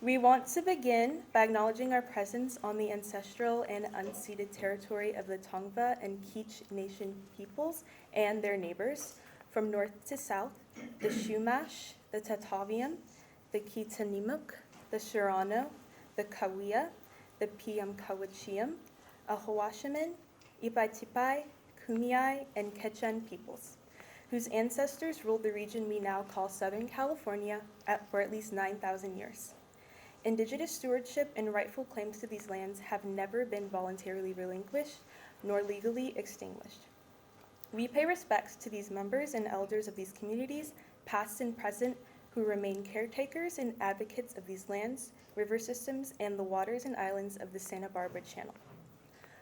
We want to begin by acknowledging our presence on the ancestral and unceded territory of the Tongva and Kizh Nation peoples and their neighbors, from north to south, the Chumash, the Tataviam, the Kitanimuk, the Shirano, the Kawiya, the Piamkawachiam, Ahawashiman, Ipai-Tipai, Kumeyaay, and Quechan peoples, whose ancestors ruled the region we now call Southern California for at least 9,000 years. Indigenous stewardship and rightful claims to these lands have never been voluntarily relinquished nor legally extinguished. We pay respects to these members and elders of these communities, past and present, who remain caretakers and advocates of these lands, river systems, and the waters and islands of the Santa Barbara Channel.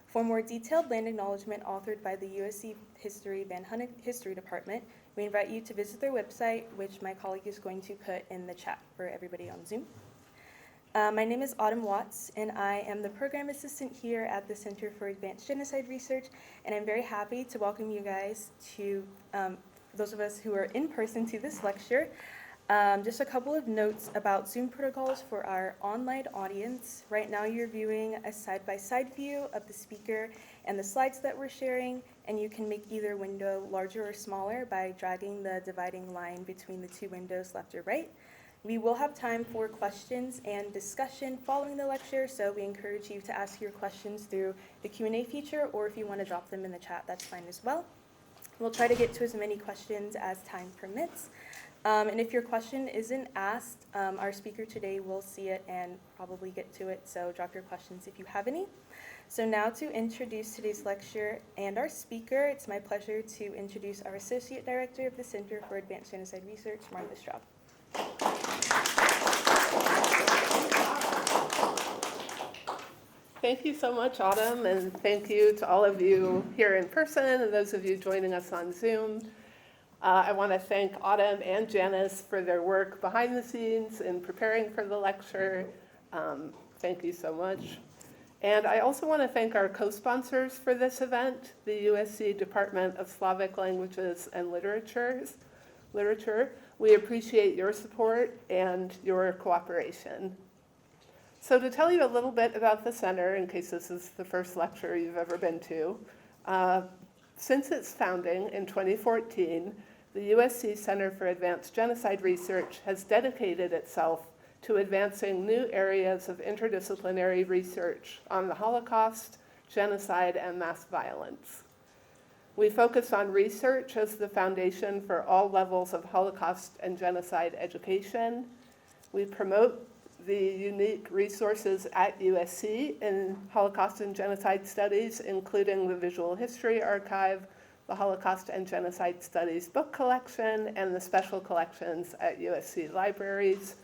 For more detailed land acknowledgement authored by the USC History Van Hunnick History Department, we invite you to visit their website, which my colleague is going to put in the chat for everybody on Zoom. My name is Autumn Watts, and I am the program assistant here at the Center for Advanced Genocide Research, and I'm very happy to welcome you guys to, those of us who are in person, to this lecture. Just a couple of notes about Zoom protocols for our online audience. Right now you're viewing a side-by-side view of the speaker and the slides that we're sharing, and you can make either window larger or smaller by dragging the dividing line between the two windows left or right. We will have time for questions and discussion following the lecture, so we encourage you to ask your questions through the Q&A feature, or if you want to drop them in the chat, that's fine as well. We'll try to get to as many questions as time permits. And if your question isn't asked, our speaker today will see it and probably get to it, so drop your questions if you have any. So now to introduce today's lecture and our speaker, it's my pleasure to introduce our Associate Director of the Center for Advanced Genocide Research, Martha Straub. Thank you so much, Autumn, and thank you to all of you here in person and those of you joining us on Zoom. I want to thank Autumn and Janice for their work behind the scenes in preparing for the lecture. Thank you so much. And I also want to thank our co-sponsors for this event, the USC Department of Slavic Languages and Literature. We appreciate your support and your cooperation. So to tell you a little bit about the center, in case this is the first lecture you've ever been to, since its founding in 2014, the USC Center for Advanced Genocide Research has dedicated itself to advancing new areas of interdisciplinary research on the Holocaust, genocide, and mass violence. We focus on research as the foundation for all levels of Holocaust and genocide education. We promote the unique resources at USC in Holocaust and genocide studies, including the Visual History Archive, the Holocaust and Genocide Studies book collection, and the special collections at USC libraries.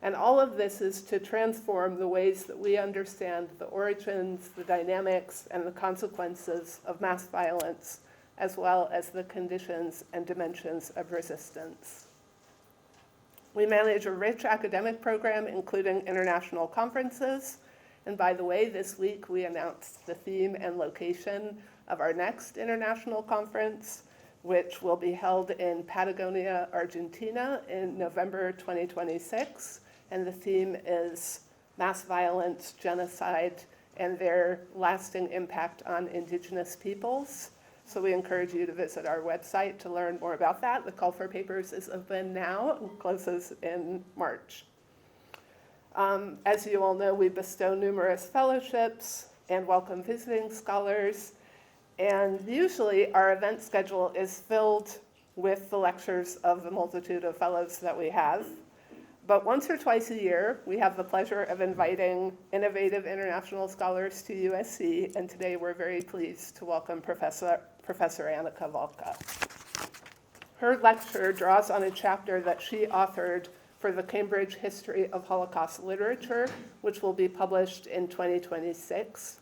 And all of this is to transform the ways that we understand the origins, the dynamics, and the consequences of mass violence, as well as the conditions and dimensions of resistance. We manage a rich academic program, including international conferences. And by the way, this week we announced the theme and location of our next international conference, which will be held in Patagonia, Argentina in November 2026. And the theme is mass violence, genocide, and their lasting impact on indigenous peoples. So we encourage you to visit our website to learn more about that. The call for papers is open now and closes in March. As you all know, we bestow numerous fellowships and welcome visiting scholars. And usually our event schedule is filled with the lectures of the multitude of fellows that we have. But once or twice a year, we have the pleasure of inviting innovative international scholars to USC, and today we're very pleased to welcome Professor Anika Walke. Her lecture draws on a chapter that she authored for the Cambridge History of Holocaust Literature, which will be published in 2026.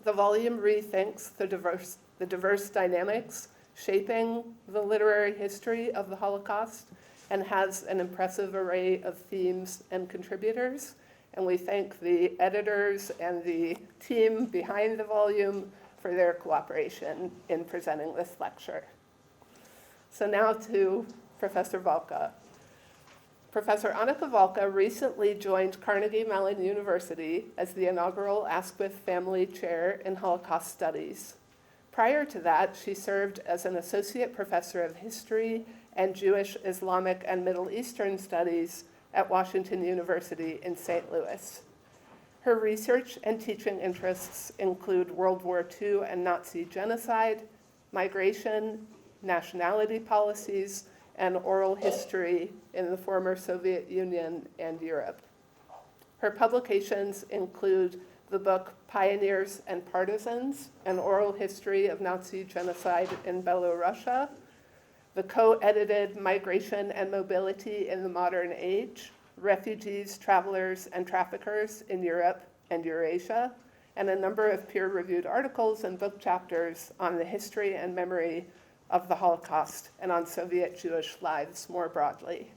The volume rethinks the diverse dynamics shaping the literary history of the Holocaust and has an impressive array of themes and contributors. And we thank the editors and the team behind the volume for their cooperation in presenting this lecture. So now to Professor Walke. Professor Anika Walke recently joined Carnegie Mellon University as the inaugural Askwith Family Chair in Holocaust Studies. Prior to that, she served as an associate professor of history and Jewish, Islamic, and Middle Eastern studies at Washington University in St. Louis. Her research and teaching interests include World War II and Nazi genocide, migration, nationality policies, and oral history in the former Soviet Union and Europe. Her publications include the book Pioneers and Partisans, An Oral History of Nazi Genocide in Belorussia, the co-edited Migration and Mobility in the Modern Age, Refugees, Travelers, and Traffickers in Europe and Eurasia, and a number of peer-reviewed articles and book chapters on the history and memory of the Holocaust and on Soviet Jewish lives more broadly.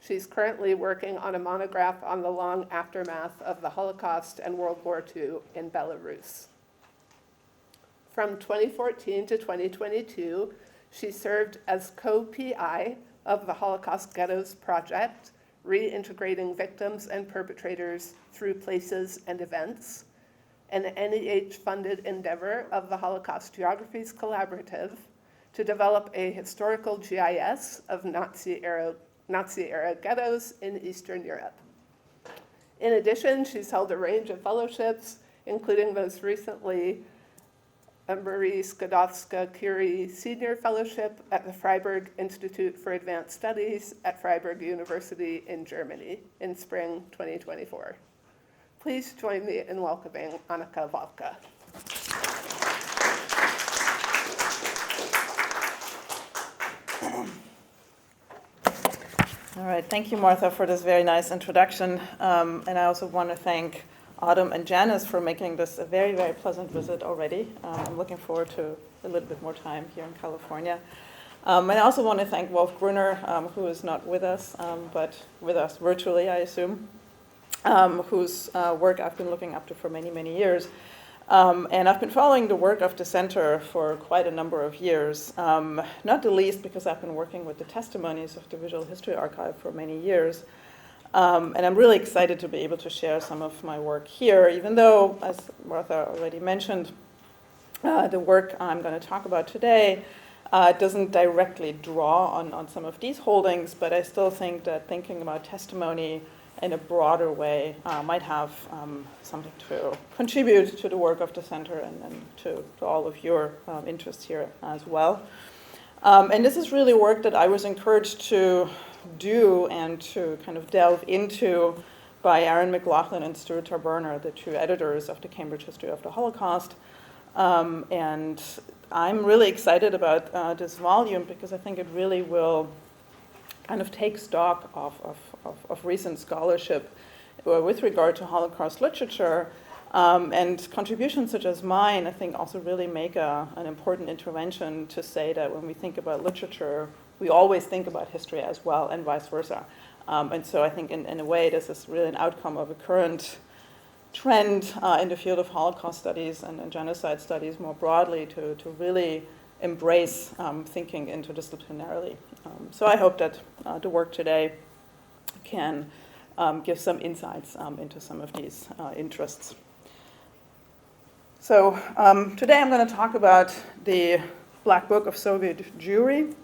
She's currently working on a monograph on the long aftermath of the Holocaust and World War II in Belarus. From 2014 to 2022, she served as co-PI of the Holocaust Ghettos Project, reintegrating victims and perpetrators through places and events, an NEH-funded endeavor of the Holocaust Geographies Collaborative to develop a historical GIS of Nazi-era ghettos in Eastern Europe. In addition, she's held a range of fellowships, including most recently a Marie Skłodowska-Curie Senior Fellowship at the Freiburg Institute for Advanced Studies at Freiburg University in Germany in spring 2024. Please join me in welcoming Anika Walke. All right, thank you, Martha, for this very nice introduction. And I also want to thank Autumn and Janice for making this a very, very pleasant visit already. I'm looking forward to a little bit more time here in California. And I also want to thank Wolf Gruner, who is not with us, but with us virtually, I assume, whose work I've been looking up to for many, many years. And I've been following the work of the center for quite a number of years, not the least because I've been working with the testimonies of the Visual History Archive for many years. And I'm really excited to be able to share some of my work here, even though, as Martha already mentioned, the work I'm going to talk about today doesn't directly draw on some of these holdings, but I still think that thinking about testimony in a broader way might have something to contribute to the work of the center and to all of your interests here as well. And this is really work that I was encouraged to do and to kind of delve into by Aaron McLaughlin and Stuart Tarburner, the two editors of the Cambridge History of the Holocaust. And I'm really excited about this volume because I think it really will kind of take stock of recent scholarship with regard to Holocaust literature. And contributions such as mine, I think, also really make an important intervention to say that when we think about literature, we always think about history as well, and vice versa. And so I think in a way, this is really an outcome of a current trend in the field of Holocaust studies and genocide studies more broadly to really embrace thinking interdisciplinarily. So I hope that the work today can give some insights into some of these interests. So today I'm going to talk about the Black Book of Soviet Jewry.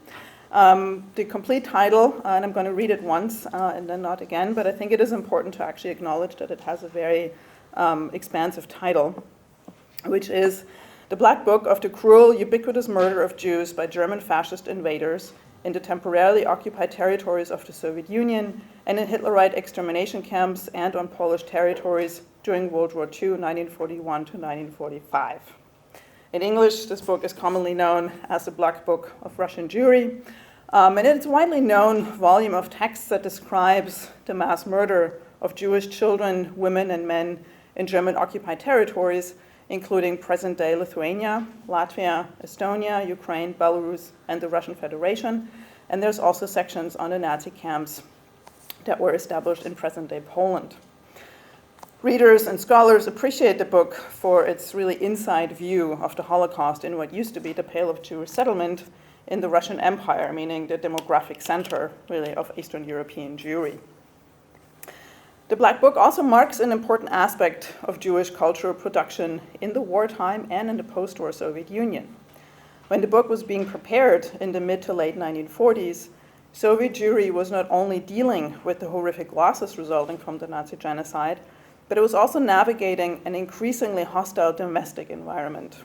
The complete title, and I'm going to read it once and then not again, but I think it is important to actually acknowledge that it has a very expansive title, which is The Black Book of the Cruel, Ubiquitous Murder of Jews by German Fascist Invaders in the Temporarily Occupied Territories of the Soviet Union and in Hitlerite extermination camps and on Polish territories during World War II, 1941 to 1945. In English, this book is commonly known as the Black Book of Russian Jewry, and it's a widely known volume of texts that describes the mass murder of Jewish children, women, and men in German-occupied territories, including present-day Lithuania, Latvia, Estonia, Ukraine, Belarus, and the Russian Federation. And there's also sections on the Nazi camps that were established in present-day Poland. Readers and scholars appreciate the book for its really inside view of the Holocaust in what used to be the Pale of Jewish Settlement in the Russian Empire, meaning the demographic center, really, of Eastern European Jewry. The Black Book also marks an important aspect of Jewish cultural production in the wartime and in the post-war Soviet Union. When the book was being prepared in the mid to late 1940s, Soviet Jewry was not only dealing with the horrific losses resulting from the Nazi genocide, but it was also navigating an increasingly hostile domestic environment.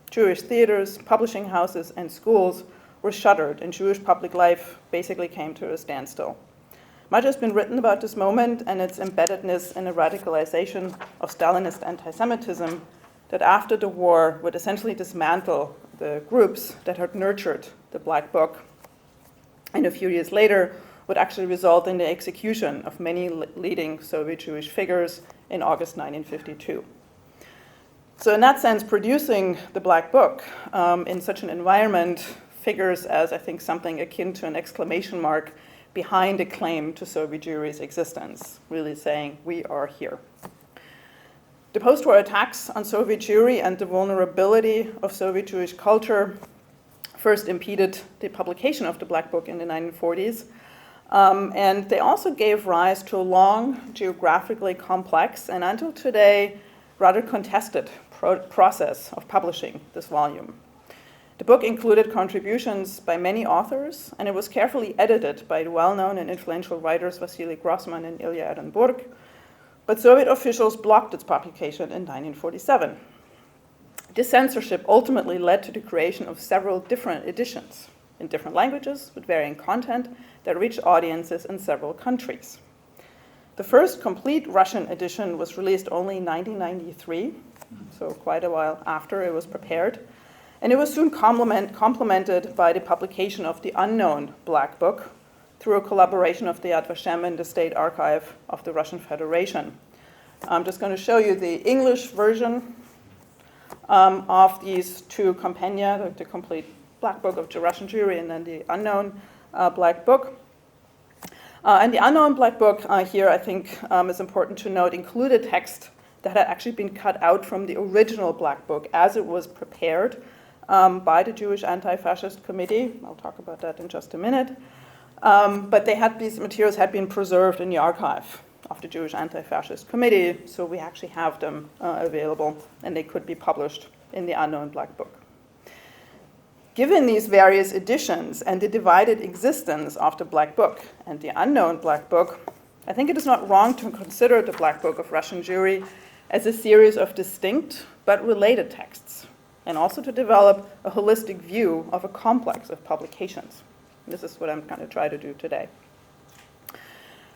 Jewish theaters, publishing houses, and schools were shuttered, and Jewish public life basically came to a standstill. Much has been written about this moment and its embeddedness in a radicalization of Stalinist anti-Semitism that after the war would essentially dismantle the groups that had nurtured the Black Book, and a few years later would actually result in the execution of many leading Soviet Jewish figures in August 1952. So in that sense, producing the Black Book in such an environment figures as, I think, something akin to an exclamation mark behind a claim to Soviet Jewry's existence, really saying, we are here. The post-war attacks on Soviet Jewry and the vulnerability of Soviet Jewish culture first impeded the publication of the Black Book in the 1940s, and they also gave rise to a long, geographically complex, and until today, rather contested process of publishing this volume. The book included contributions by many authors, and it was carefully edited by the well-known and influential writers Vasily Grossman and Ilya Ehrenburg, but Soviet officials blocked its publication in 1947. This censorship ultimately led to the creation of several different editions in different languages with varying content that reached audiences in several countries. The first complete Russian edition was released only in 1993, so quite a while after it was prepared. And it was soon complemented by the publication of the unknown Black Book through a collaboration of the Yad Vashem and the State Archive of the Russian Federation. I'm just going to show you the English version of these two compendia, the complete Black Book of the Russian Jewry and then the unknown Black Book. And the unknown Black Book here, I think, is important to note, included text that had actually been cut out from the original Black Book as it was prepared by the Jewish Anti-Fascist Committee. I'll talk about that in just a minute. But these materials had been preserved in the archive of the Jewish Anti-Fascist Committee, so we actually have them available, and they could be published in the unknown Black Book. Given these various editions and the divided existence of the Black Book and the unknown Black Book, I think it is not wrong to consider the Black Book of Russian Jewry as a series of distinct but related texts, and also to develop a holistic view of a complex of publications. This is what I'm going to try to do today.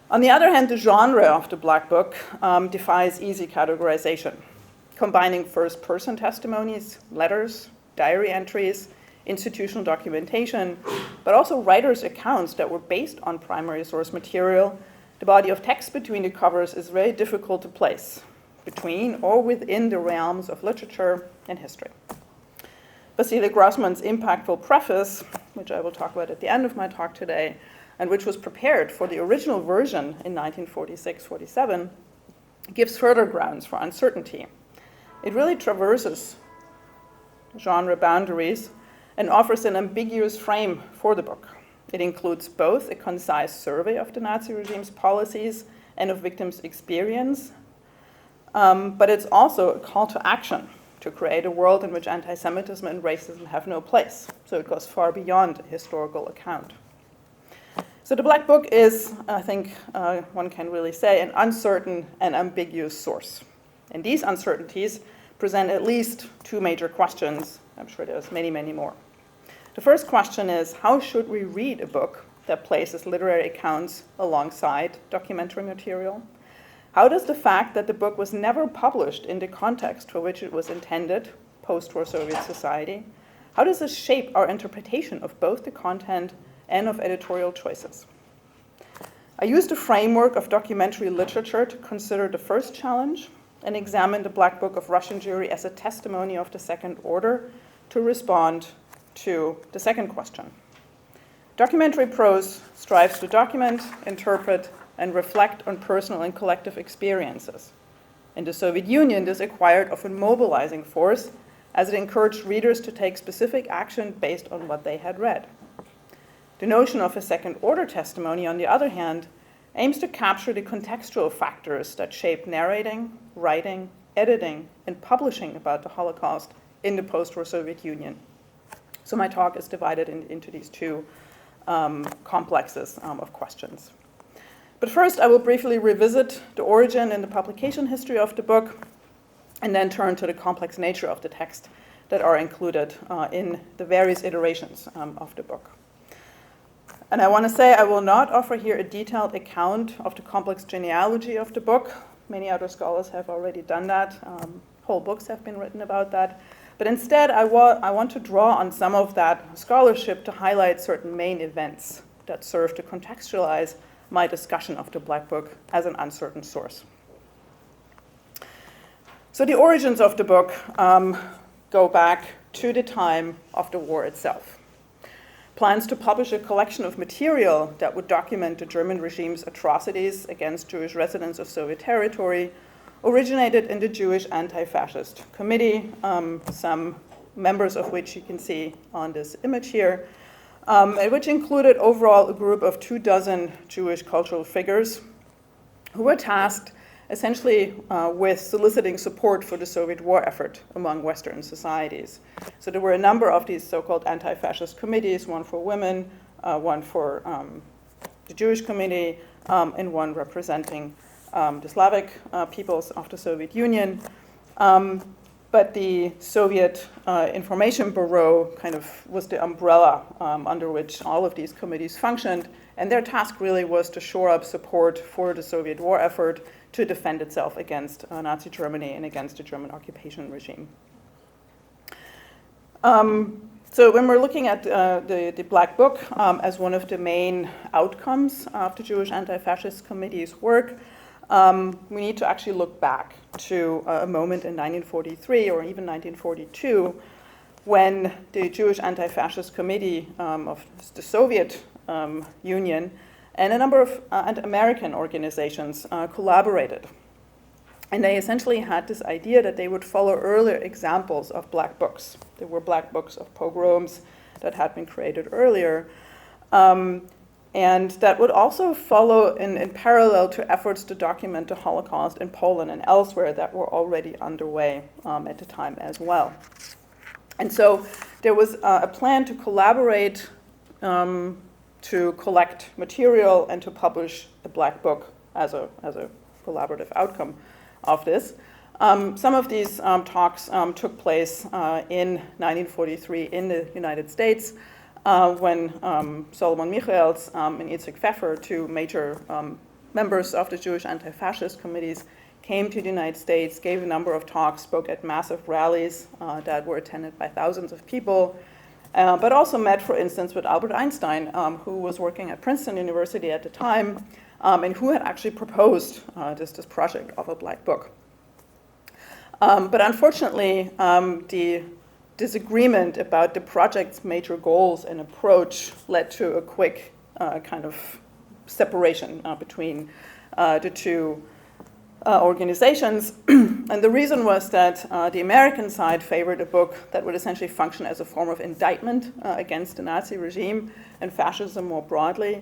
On the other hand, the genre of the Black Book defies easy categorization, combining first-person testimonies, letters, diary entries, institutional documentation, but also writers' accounts that were based on primary source material. The body of text between the covers is very difficult to place between or within the realms of literature and history. Vasily Grossman's impactful preface, which I will talk about at the end of my talk today, and which was prepared for the original version in 1946-47, gives further grounds for uncertainty. It really traverses genre boundaries and offers an ambiguous frame for the book. It includes both a concise survey of the Nazi regime's policies and of victims' experience, but it's also a call to action to create a world in which anti-Semitism and racism have no place. So it goes far beyond a historical account. So the Black Book is, I think one can really say, an uncertain and ambiguous source. And these uncertainties present at least two major questions. I'm sure there's many, many more. The first question is, how should we read a book that places literary accounts alongside documentary material? How does the fact that the book was never published in the context for which it was intended, post-war Soviet society, how does this shape our interpretation of both the content and of editorial choices? I used a framework of documentary literature to consider the first challenge and examine the Black Book of Russian Jewry as a testimony of the second order to respond to the second question. Documentary prose strives to document, interpret, and reflect on personal and collective experiences. In the Soviet Union, this acquired often mobilizing force as it encouraged readers to take specific action based on what they had read. The notion of a second-order testimony, on the other hand, aims to capture the contextual factors that shape narrating, writing, editing, and publishing about the Holocaust in the post-war Soviet Union. So my talk is divided into these two complexes of questions. But first, I will briefly revisit the origin and the publication history of the book, and then turn to the complex nature of the text that are included in the various iterations of the book. And I want to say I will not offer here a detailed account of the complex genealogy of the book. Many other scholars have already done that. Whole books have been written about that. But instead, I want to draw on some of that scholarship to highlight certain main events that serve to contextualize my discussion of the Black Book as an uncertain source. So the origins of the book go back to the time of the war itself. Plans to publish a collection of material that would document the German regime's atrocities against Jewish residents of Soviet territory originated in the Jewish Anti-Fascist Committee, some members of which you can see on this image here, which included overall a group of 24 Jewish cultural figures who were tasked essentially with soliciting support for the Soviet war effort among Western societies. So there were a number of these so-called anti-fascist committees, one for women, one for the Jewish committee, and one representing the Slavic peoples of the Soviet Union. But the Soviet Information Bureau kind of was the umbrella under which all of these committees functioned, and their task really was to shore up support for the Soviet war effort to defend itself against Nazi Germany and against the German occupation regime. So when we're looking at the Black Book as one of the main outcomes of the Jewish Anti-Fascist Committee's work, we need to actually look back to a moment in 1943 or even 1942 when the Jewish Anti-Fascist Committee of the Soviet Union and a number of American organizations collaborated. And they essentially had this idea that they would follow earlier examples of Black books. There were Black books of pogroms that had been created earlier. And that would also follow in parallel to efforts to document the Holocaust in Poland and elsewhere that were already underway at the time as well. And so there was a plan to collaborate to collect material and to publish a Black Book as a collaborative outcome of this. Some of these talks took place in 1943 in the United States when Solomon Michaels and Yitzhak Pfeffer, two major members of the Jewish Anti-Fascist Committees, came to the United States, gave a number of talks, spoke at massive rallies that were attended by thousands of people, but also met, for instance, with Albert Einstein, who was working at Princeton University at the time, and who had actually proposed this project of a Black Book. But unfortunately, the disagreement about the project's major goals and approach led to a quick kind of separation between the two organizations. And the reason was that the American side favored a book that would essentially function as a form of indictment against the Nazi regime and fascism more broadly.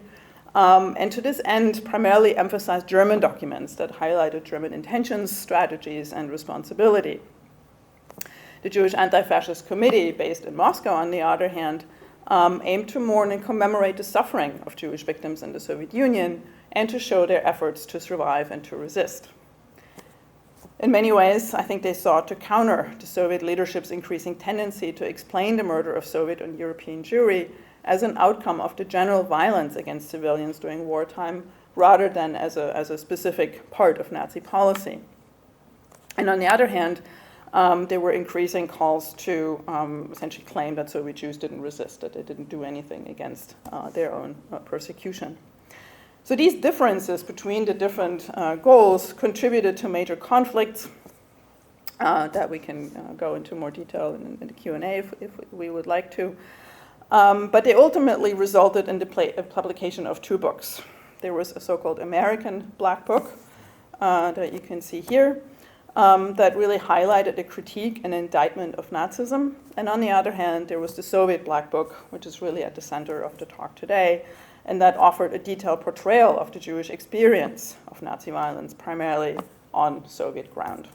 And to this end, primarily emphasized German documents that highlighted German intentions, strategies, and responsibility. The Jewish Anti-Fascist Committee, based in Moscow, on the other hand, aimed to mourn and commemorate the suffering of Jewish victims in the Soviet Union and to show their efforts to survive and to resist. In many ways, I think they sought to counter the Soviet leadership's increasing tendency to explain the murder of Soviet and European Jewry as an outcome of the general violence against civilians during wartime, rather than as a specific part of Nazi policy. And on the other hand, there were increasing calls to essentially claim that Soviet Jews didn't resist, that they didn't do anything against their own persecution. So these differences between the different goals contributed to major conflicts that we can go into more detail in the Q&A if we would like to. But they ultimately resulted in the publication of two books. There was a so-called American Black Book that you can see here, that really highlighted a critique and indictment of Nazism. And on the other hand, there was the Soviet Black Book, which is really at the center of the talk today, and that offered a detailed portrayal of the Jewish experience of Nazi violence, primarily on Soviet ground.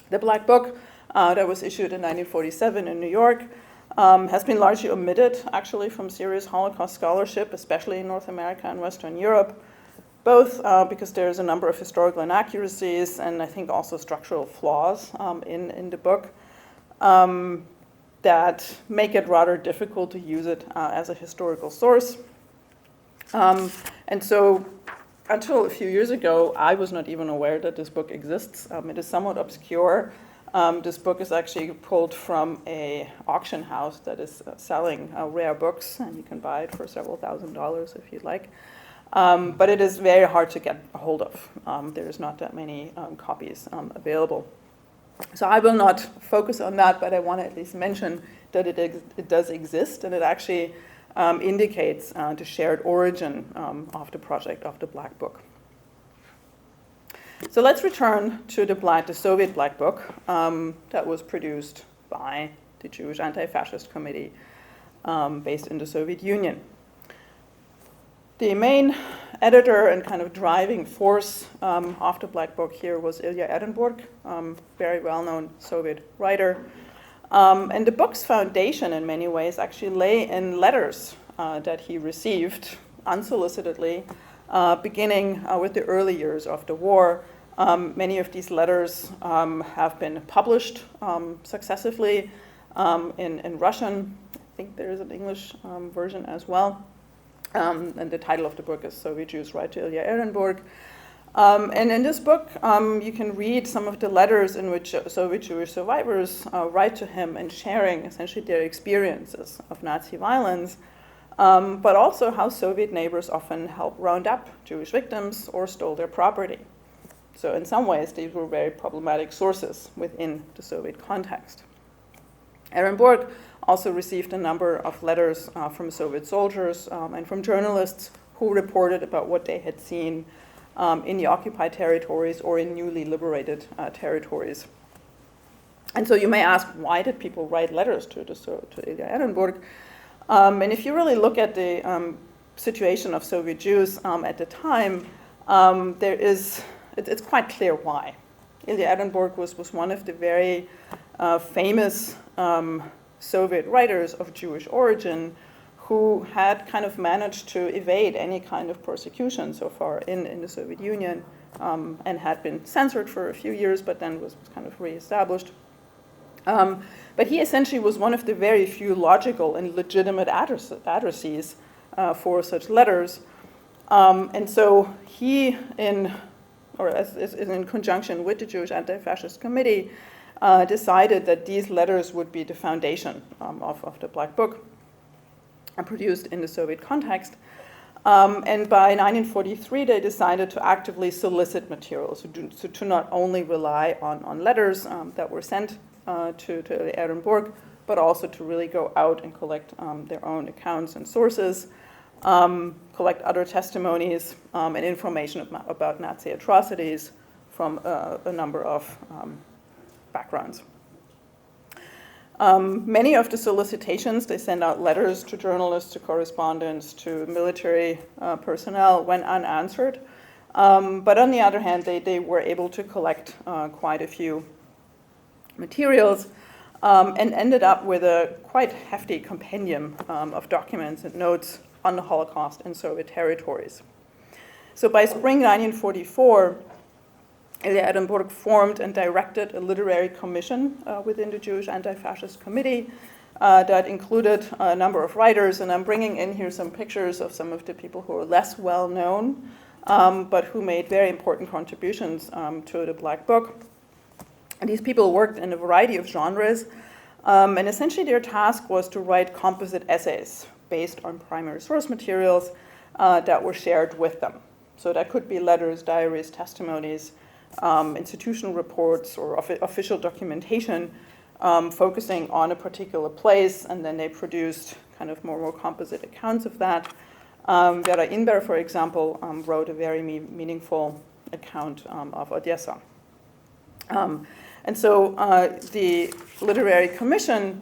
The Black Book that was issued in 1947 in New York has been largely omitted, actually, from serious Holocaust scholarship, especially in North America and Western Europe, both because there's a number of historical inaccuracies and I think also structural flaws in the book that make it rather difficult to use it as a historical source. And so until a few years ago, I was not even aware that this book exists. It is somewhat obscure. This book is actually pulled from an auction house that is selling rare books, and you can buy it for several $1,000s if you'd like. But it is very hard to get a hold of. There's not that many copies available. So I will not focus on that, but I want to at least mention that it does exist, and it actually indicates the shared origin of the project of the Black Book. So let's return to the Soviet Black Book that was produced by the Jewish Anti-Fascist Committee based in the Soviet Union. The main editor and kind of driving force of the Black Book here was Ilya Ehrenburg, very well-known Soviet writer. And the book's foundation in many ways actually lay in letters that he received unsolicitedly, beginning with the early years of the war. Many of these letters have been published successively in Russian. I think there is an English version as well. And the title of the book is Soviet Jews Write to Ilya Ehrenburg. And in this book, you can read some of the letters in which Soviet Jewish survivors write to him and sharing essentially their experiences of Nazi violence, but also how Soviet neighbors often helped round up Jewish victims or stole their property. So in some ways, these were very problematic sources within the Soviet context. Ehrenburg also received a number of letters from Soviet soldiers and from journalists who reported about what they had seen in the occupied territories or in newly liberated territories. And so you may ask, why did people write letters to Ilya Ehrenburg? And if you really look at the situation of Soviet Jews at the time, it's quite clear why. Ilya Ehrenburg was one of the very famous Soviet writers of Jewish origin who had kind of managed to evade any kind of persecution so far in the Soviet Union and had been censored for a few years, but then was kind of reestablished. But he essentially was one of the very few logical and legitimate addressees for such letters. And so he, in conjunction with the Jewish Anti-Fascist Committee, decided that these letters would be the foundation of the Black Book, produced in the Soviet context. And by 1943, they decided to actively solicit materials, so to not only rely on letters that were sent to Ehrenburg, but also to really go out and collect their own accounts and sources, collect other testimonies and information about Nazi atrocities from a number of backgrounds. Many of the solicitations, they send out letters to journalists, to correspondents, to military personnel when unanswered. But on the other hand, they were able to collect quite a few materials and ended up with a quite hefty compendium of documents and notes on the Holocaust in Soviet territories. So by spring 1944, Ilya Ehrenburg formed and directed a literary commission within the Jewish Anti-Fascist Committee that included a number of writers, and I'm bringing in here some pictures of some of the people who are less well known, but who made very important contributions to the Black Book. And these people worked in a variety of genres, and essentially their task was to write composite essays based on primary source materials that were shared with them. So that could be letters, diaries, testimonies, institutional reports, or official documentation focusing on a particular place, and then they produced kind of more composite accounts of that. Vera Inber, for example, wrote a very meaningful account of Odessa. And so the Literary Commission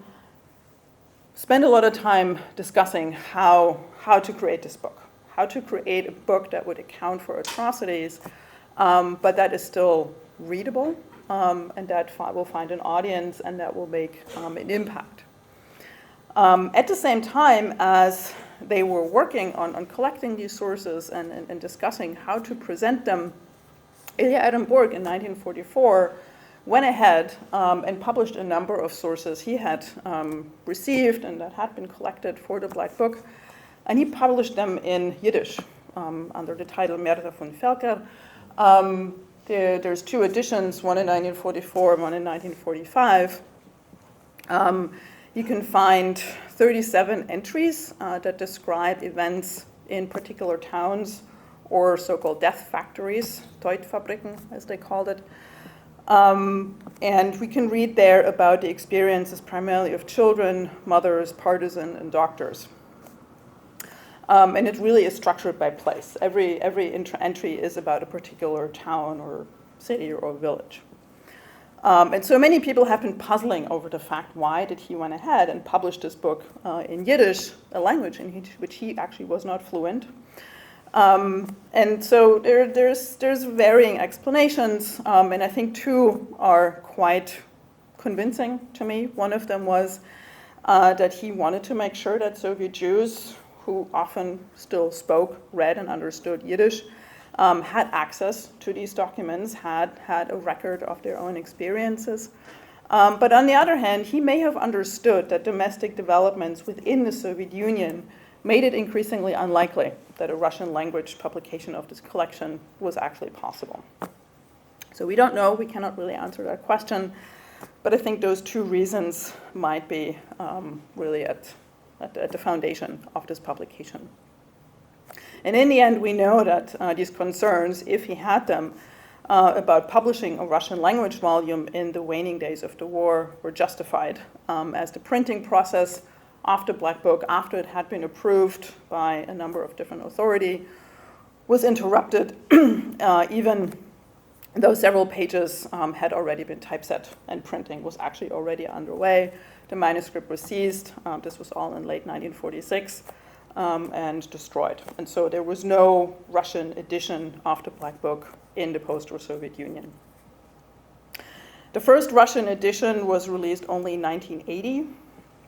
spent a lot of time discussing how to create this book, how to create a book that would account for atrocities, but that is still readable, and that will find an audience and that will make an impact. At the same time as they were working on collecting these sources and discussing how to present them, Ilya Ehrenburg in 1944 went ahead and published a number of sources he had received and that had been collected for the Black Book, and he published them in Yiddish under the title Merda von Felker. There's two editions, one in 1944 and one in 1945. You can find 37 entries that describe events in particular towns or so-called death factories, Teutfabriken, as they called it. And we can read there about the experiences primarily of children, mothers, partisans, and doctors. And it really is structured by place. Every entry is about a particular town or city or village. And so many people have been puzzling over the fact, why did he went ahead and publish this book in Yiddish, a language in which he actually was not fluent. And so there's varying explanations, and I think two are quite convincing to me. One of them was that he wanted to make sure that Soviet Jews, who often still spoke, read, and understood Yiddish, had access to these documents, had a record of their own experiences. But on the other hand, he may have understood that domestic developments within the Soviet Union made it increasingly unlikely that a Russian language publication of this collection was actually possible. So we don't know, we cannot really answer that question, but I think those two reasons might be really at the foundation of this publication. And in the end, we know that these concerns, if he had them, about publishing a Russian language volume in the waning days of the war were justified, as the printing process of the Black Book, after it had been approved by a number of different authorities, was interrupted, even though several pages had already been typeset and printing was actually already underway. The manuscript was seized. This was all in late 1946. And destroyed. And so there was no Russian edition of the Black Book in the post-war Soviet Union. The first Russian edition was released only in 1980,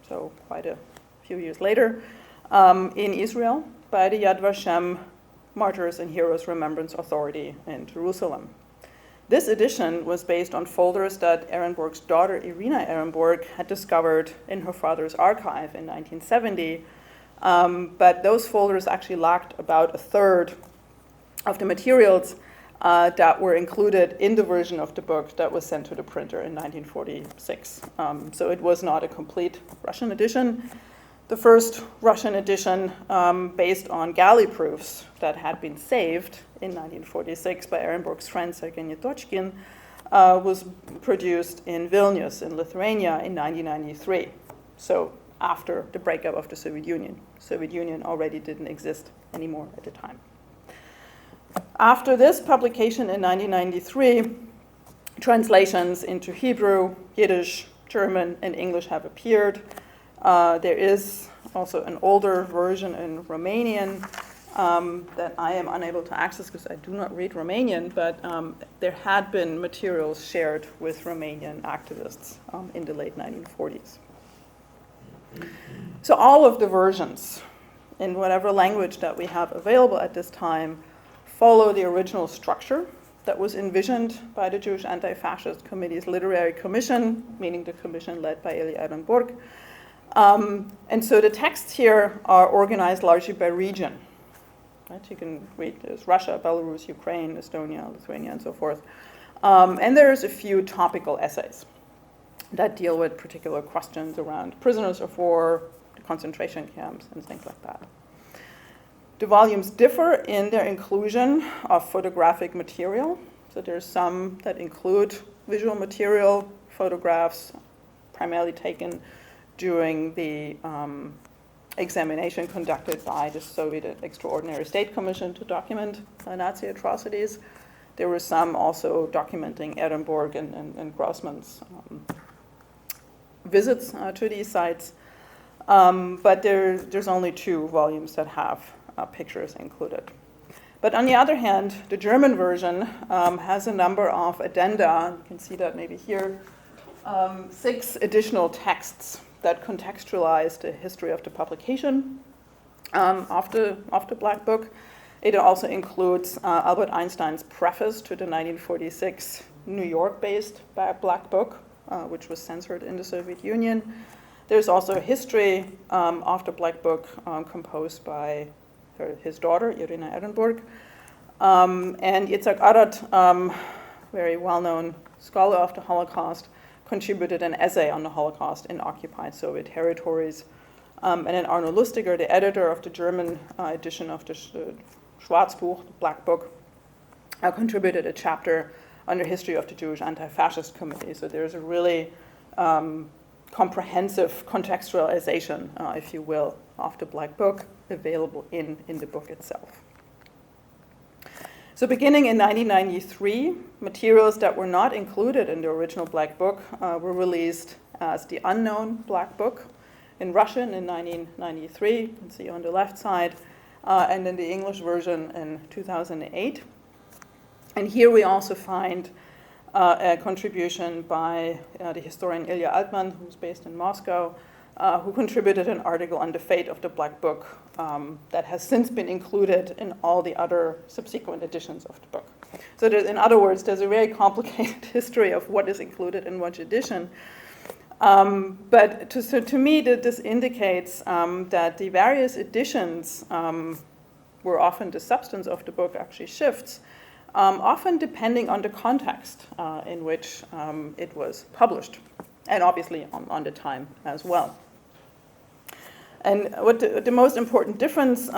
so quite a few years later, in Israel by the Yad Vashem Martyrs and Heroes Remembrance Authority in Jerusalem. This edition was based on folders that Ehrenburg's daughter, Irina Ehrenburg, had discovered in her father's archive in 1970. But those folders actually lacked about a third of the materials that were included in the version of the book that was sent to the printer in 1946. So it was not a complete Russian edition. The first Russian edition, based on galley proofs that had been saved in 1946 by Ehrenburg's friend Sergei Netochkin, was produced in Vilnius in Lithuania in 1993. So after the breakup of the Soviet Union. The Soviet Union already didn't exist anymore at the time. After this publication in 1993, translations into Hebrew, Yiddish, German, and English have appeared. There is also an older version in Romanian that I am unable to access because I do not read Romanian, but there had been materials shared with Romanian activists in the late 1940s. So all of the versions, in whatever language that we have available at this time, follow the original structure that was envisioned by the Jewish Anti-Fascist Committee's Literary Commission, meaning the commission led by Ilya Ehrenburg. And so the texts here are organized largely by region. Right? You can read there's Russia, Belarus, Ukraine, Estonia, Lithuania, and so forth. And there's a few topical essays that deal with particular questions around prisoners of war, concentration camps, and things like that. The volumes differ in their inclusion of photographic material. So there's some that include visual material, photographs, primarily taken during the examination conducted by the Soviet Extraordinary State Commission to document Nazi atrocities. There were some also documenting Ehrenburg and Grossman's visits to these sites. But there's only 2 volumes that have pictures included. But on the other hand, the German version has a number of addenda. You can see that maybe here. 6 additional texts that contextualize the history of the publication of the Black Book. It also includes Albert Einstein's preface to the 1946 New York-based Black Book, which was censored in the Soviet Union. There's also a history of the Black Book composed by his daughter, Irina Ehrenburg. And Yitzhak Arad, very well-known scholar of the Holocaust, contributed an essay on the Holocaust in occupied Soviet territories. And then Arno Lustiger, the editor of the German edition of the Schwarzbuch, the Black Book, contributed a chapter on the history of the Jewish Anti-Fascist Committee. So there's a really comprehensive contextualization, if you will, of the Black Book available in the book itself. So beginning in 1993, materials that were not included in the original Black Book were released as the Unknown Black Book in Russian in 1993, you can see on the left side, and then the English version in 2008. And here we also find a contribution by the historian Ilya Altman, who's based in Moscow, who contributed an article on the fate of the Black Book that has since been included in all the other subsequent editions of the book. So in other words, there's a very complicated history of what is included in which edition. But to me, this indicates that the various editions, where often the substance of the book actually shifts, often depending on the context in which it was published, and obviously on the time as well. And what the most important difference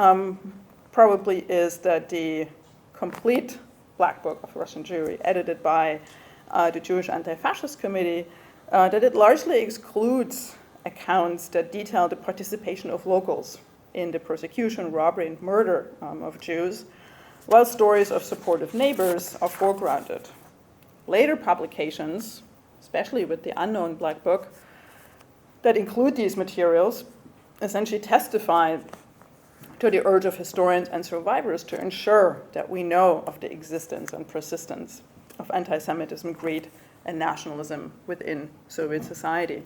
probably is that the complete Black Book of Russian Jewry, edited by the Jewish Anti-Fascist Committee, that it largely excludes accounts that detail the participation of locals in the persecution, robbery, and murder of Jews, while stories of supportive neighbors are foregrounded. Later publications, especially with the Unknown Black Book, that include these materials, essentially testify to the urge of historians and survivors to ensure that we know of the existence and persistence of anti-Semitism, greed, and nationalism within Soviet society.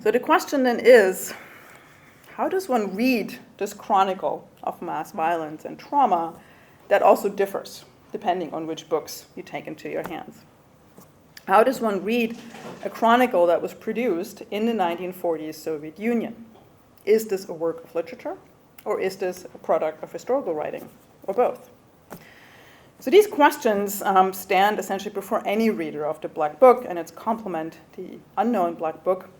So the question then is, how does one read this chronicle of mass violence and trauma that also differs depending on which books you take into your hands? How does one read a chronicle that was produced in the 1940s Soviet Union? Is this a work of literature, or is this a product of historical writing, or both? So these questions stand essentially before any reader of the Black Book and its complement, the Unknown Black Book,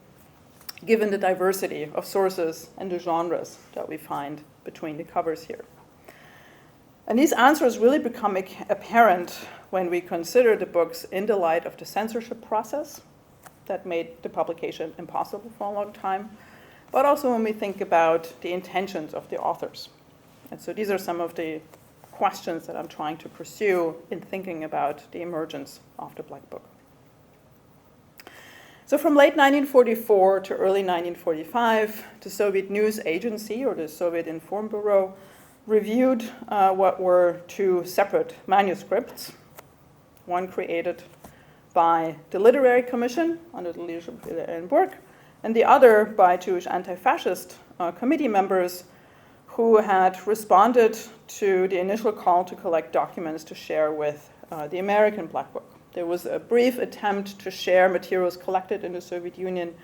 given the diversity of sources and the genres that we find between the covers here. And these answers really become apparent when we consider the books in the light of the censorship process that made the publication impossible for a long time, but also when we think about the intentions of the authors. And so these are some of the questions that I'm trying to pursue in thinking about the emergence of the Black Book. So from late 1944 to early 1945, the Soviet News Agency, or the Soviet Informbureau, reviewed what were 2 separate manuscripts, one created by the Literary Commission under the leadership of Ilya Ehrenburg, and the other by Jewish anti-fascist committee members who had responded to the initial call to collect documents to share with the American Black Book. There was a brief attempt to share materials collected in the Soviet Union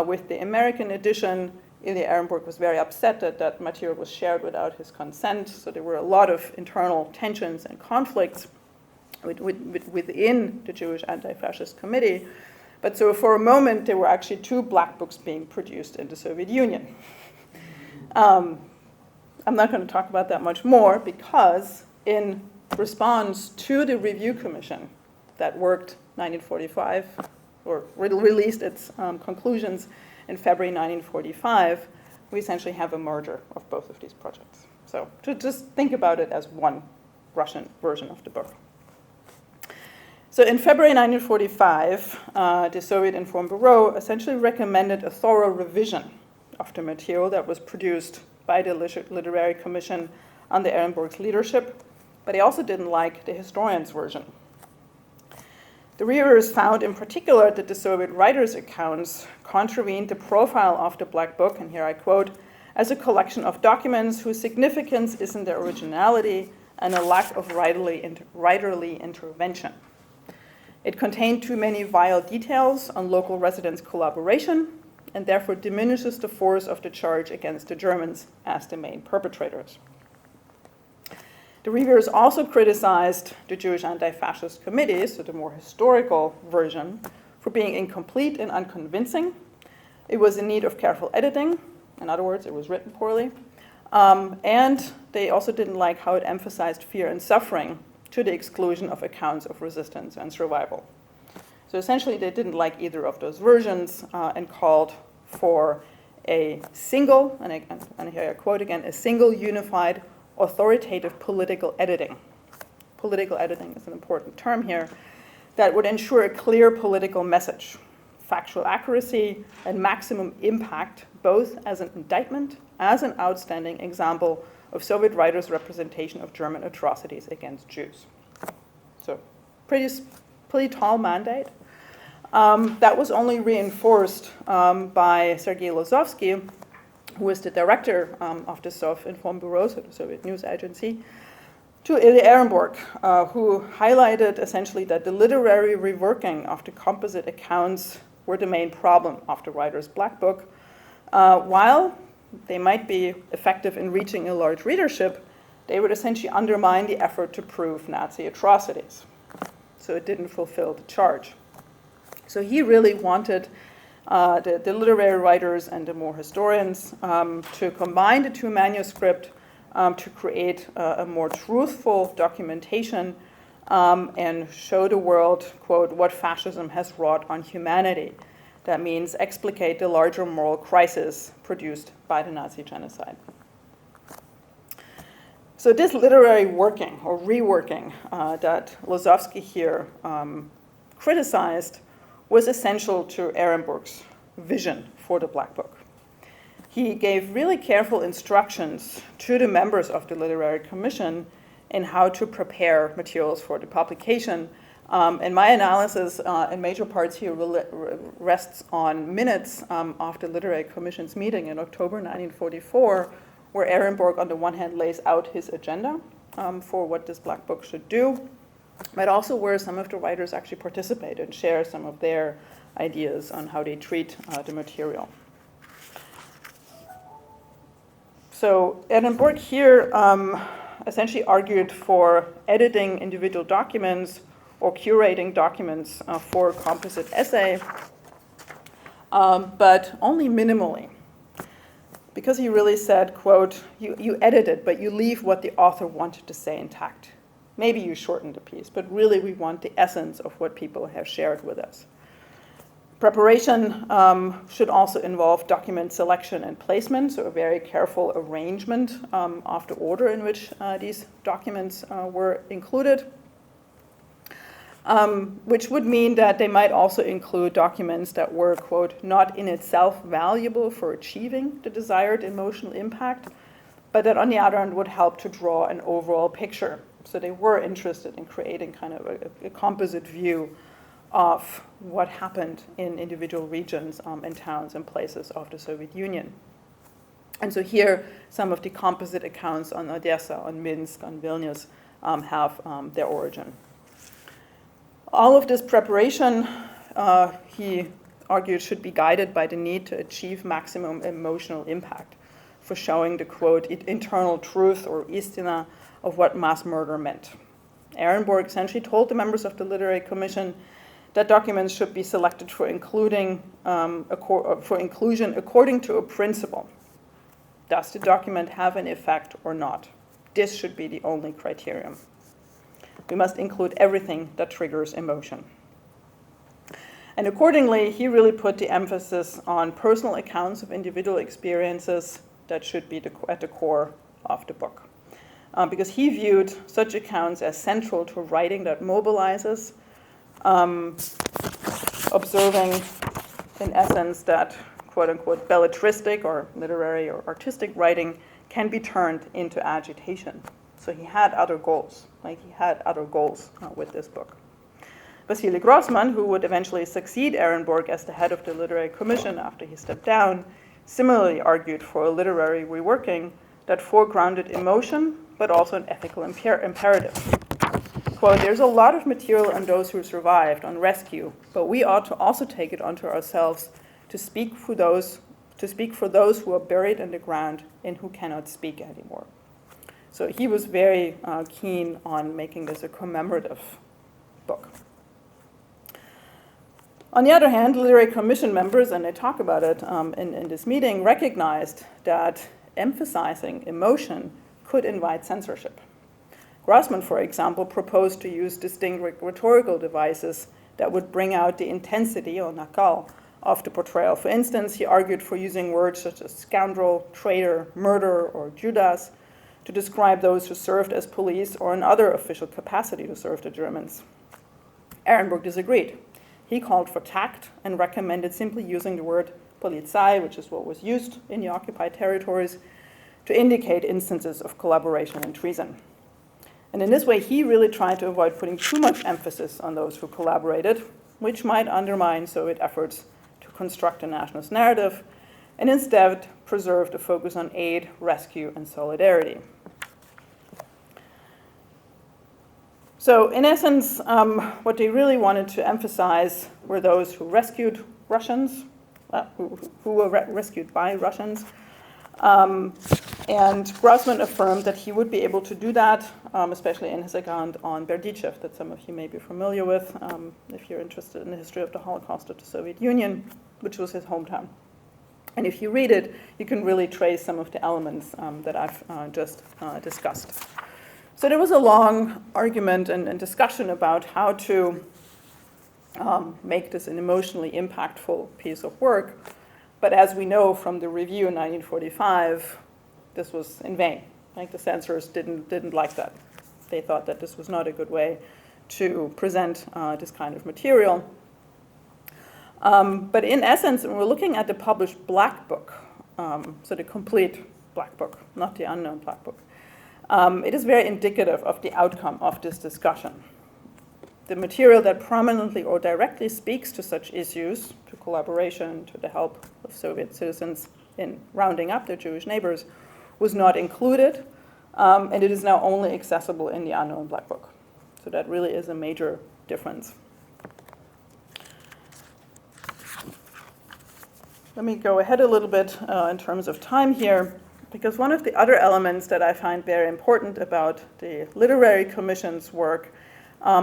with the American edition. Ilya Ehrenburg was very upset that that material was shared without his consent, so there were a lot of internal tensions and conflicts within the Jewish Anti-Fascist Committee. But so for a moment, there were actually 2 Black Books being produced in the Soviet Union. I'm not going to talk about that much more because in response to the review commission that worked 1945, or released its conclusions in February 1945, we essentially have a merger of both of these projects. So to just think about it as one Russian version of the book. So in February 1945, the Soviet Inform Bureau essentially recommended a thorough revision of the material that was produced by the Literary Commission under Ehrenburg's leadership, but they also didn't like the historian's version. The reviewers found in particular that the Soviet writers' accounts contravened the profile of the Black Book, and here I quote, as a collection of documents whose significance is in their originality and a lack of writerly intervention. It contained too many vile details on local residents' collaboration and therefore diminishes the force of the charge against the Germans as the main perpetrators. The reviewers also criticized the Jewish Anti-Fascist Committee, so the more historical version, for being incomplete and unconvincing. It was in need of careful editing. In other words, it was written poorly. And they also didn't like how it emphasized fear and suffering to the exclusion of accounts of resistance and survival. So essentially, they didn't like either of those versions and called for a single, and here I quote again, a single unified authoritative political editing. Political editing is an important term here, that would ensure a clear political message, factual accuracy, and maximum impact, both as an indictment, as an outstanding example of Soviet writers' representation of German atrocities against Jews. So, pretty tall mandate. That was only reinforced by Sergei Lozovsky, who is the director of the Sovinform Bureau, so the Soviet news agency, to Ilya Ehrenburg, who highlighted essentially that the literary reworking of the composite accounts were the main problem of the writer's Black Book. While they might be effective in reaching a large readership, they would essentially undermine the effort to prove Nazi atrocities. So it didn't fulfill the charge. So he really wanted the literary writers and the more historians to combine the two manuscripts to create a more truthful documentation and show the world, quote, what fascism has wrought on humanity. That means explicate the larger moral crisis produced by the Nazi genocide. So this literary working or reworking that Lozovsky here criticized was essential to Ehrenburg's vision for the Black Book. He gave really careful instructions to the members of the Literary Commission in how to prepare materials for the publication. And my analysis in major parts here rests on minutes of the Literary Commission's meeting in October 1944, where Ehrenburg on the one hand lays out his agenda for what this Black Book should do, but also where some of the writers actually participate and share some of their ideas on how they treat the material. So Ehrenburg here essentially argued for editing individual documents or curating documents for a composite essay, but only minimally. Because he really said, quote, you edit it, but you leave what the author wanted to say intact. Maybe you shorten the piece, but really we want the essence of what people have shared with us. Preparation should also involve document selection and placement, so a very careful arrangement of the order in which these documents were included, which would mean that they might also include documents that were, quote, not in itself valuable for achieving the desired emotional impact, but that on the other hand would help to draw an overall picture. So they were interested in creating kind of a composite view of what happened in individual regions and towns and places of the Soviet Union. And so here, some of the composite accounts on Odessa, on Minsk, on Vilnius have their origin. All of this preparation, he argued, should be guided by the need to achieve maximum emotional impact for showing the, quote, internal truth or istina of what mass murder meant. Ehrenburg essentially told the members of the Literary Commission that documents should be selected for inclusion according to a principle. Does the document have an effect or not? This should be the only criterion. We must include everything that triggers emotion. And accordingly, he really put the emphasis on personal accounts of individual experiences that should be at the core of the book. Because he viewed such accounts as central to writing that mobilizes, observing, in essence, that quote-unquote belletristic or literary or artistic writing can be turned into agitation. So he had other goals, with this book. Vasily Grossman, who would eventually succeed Ehrenburg as the head of the Literary Commission after he stepped down, similarly argued for a literary reworking that foregrounded emotion, but also an ethical imperative. Quote, "There's a lot of material on those who survived, on rescue, but we ought to also take it onto ourselves to speak for those who are buried in the ground and who cannot speak anymore." So he was very keen on making this a commemorative book. On the other hand, literary commission members, and they talk about it in this meeting, recognized that emphasizing emotion could invite censorship. Grossman, for example, proposed to use distinct rhetorical devices that would bring out the intensity, or nakal, of the portrayal. For instance, he argued for using words such as scoundrel, traitor, murderer, or Judas to describe those who served as police or in other official capacity to serve the Germans. Ehrenburg disagreed. He called for tact and recommended simply using the word Polizei, which is what was used in the occupied territories, to indicate instances of collaboration and treason. And in this way, he really tried to avoid putting too much emphasis on those who collaborated, which might undermine Soviet efforts to construct a nationalist narrative, and instead preserve the focus on aid, rescue, and solidarity. So in essence, what they really wanted to emphasize were those who rescued Russians, who were rescued by Russians. And Grossman affirmed that he would be able to do that, especially in his account on Berdichev, that some of you may be familiar with, if you're interested in the history of the Holocaust of the Soviet Union, which was his hometown. And if you read it, you can really trace some of the elements that I've just discussed. So there was a long argument and discussion about how to make this an emotionally impactful piece of work. But as we know from the review in 1945, this was in vain. Like, the censors didn't like that. They thought that this was not a good way to present this kind of material. But in essence, when we're looking at the published Black Book, so the complete Black Book, not the unknown Black Book, it is very indicative of the outcome of this discussion. The material that prominently or directly speaks to such issues, to collaboration, to the help of Soviet citizens in rounding up their Jewish neighbors, was not included, and it is now only accessible in the unknown Black Book. So that really is a major difference. Let me go ahead a little bit in terms of time here, because one of the other elements that I find very important about the Literary Commission's work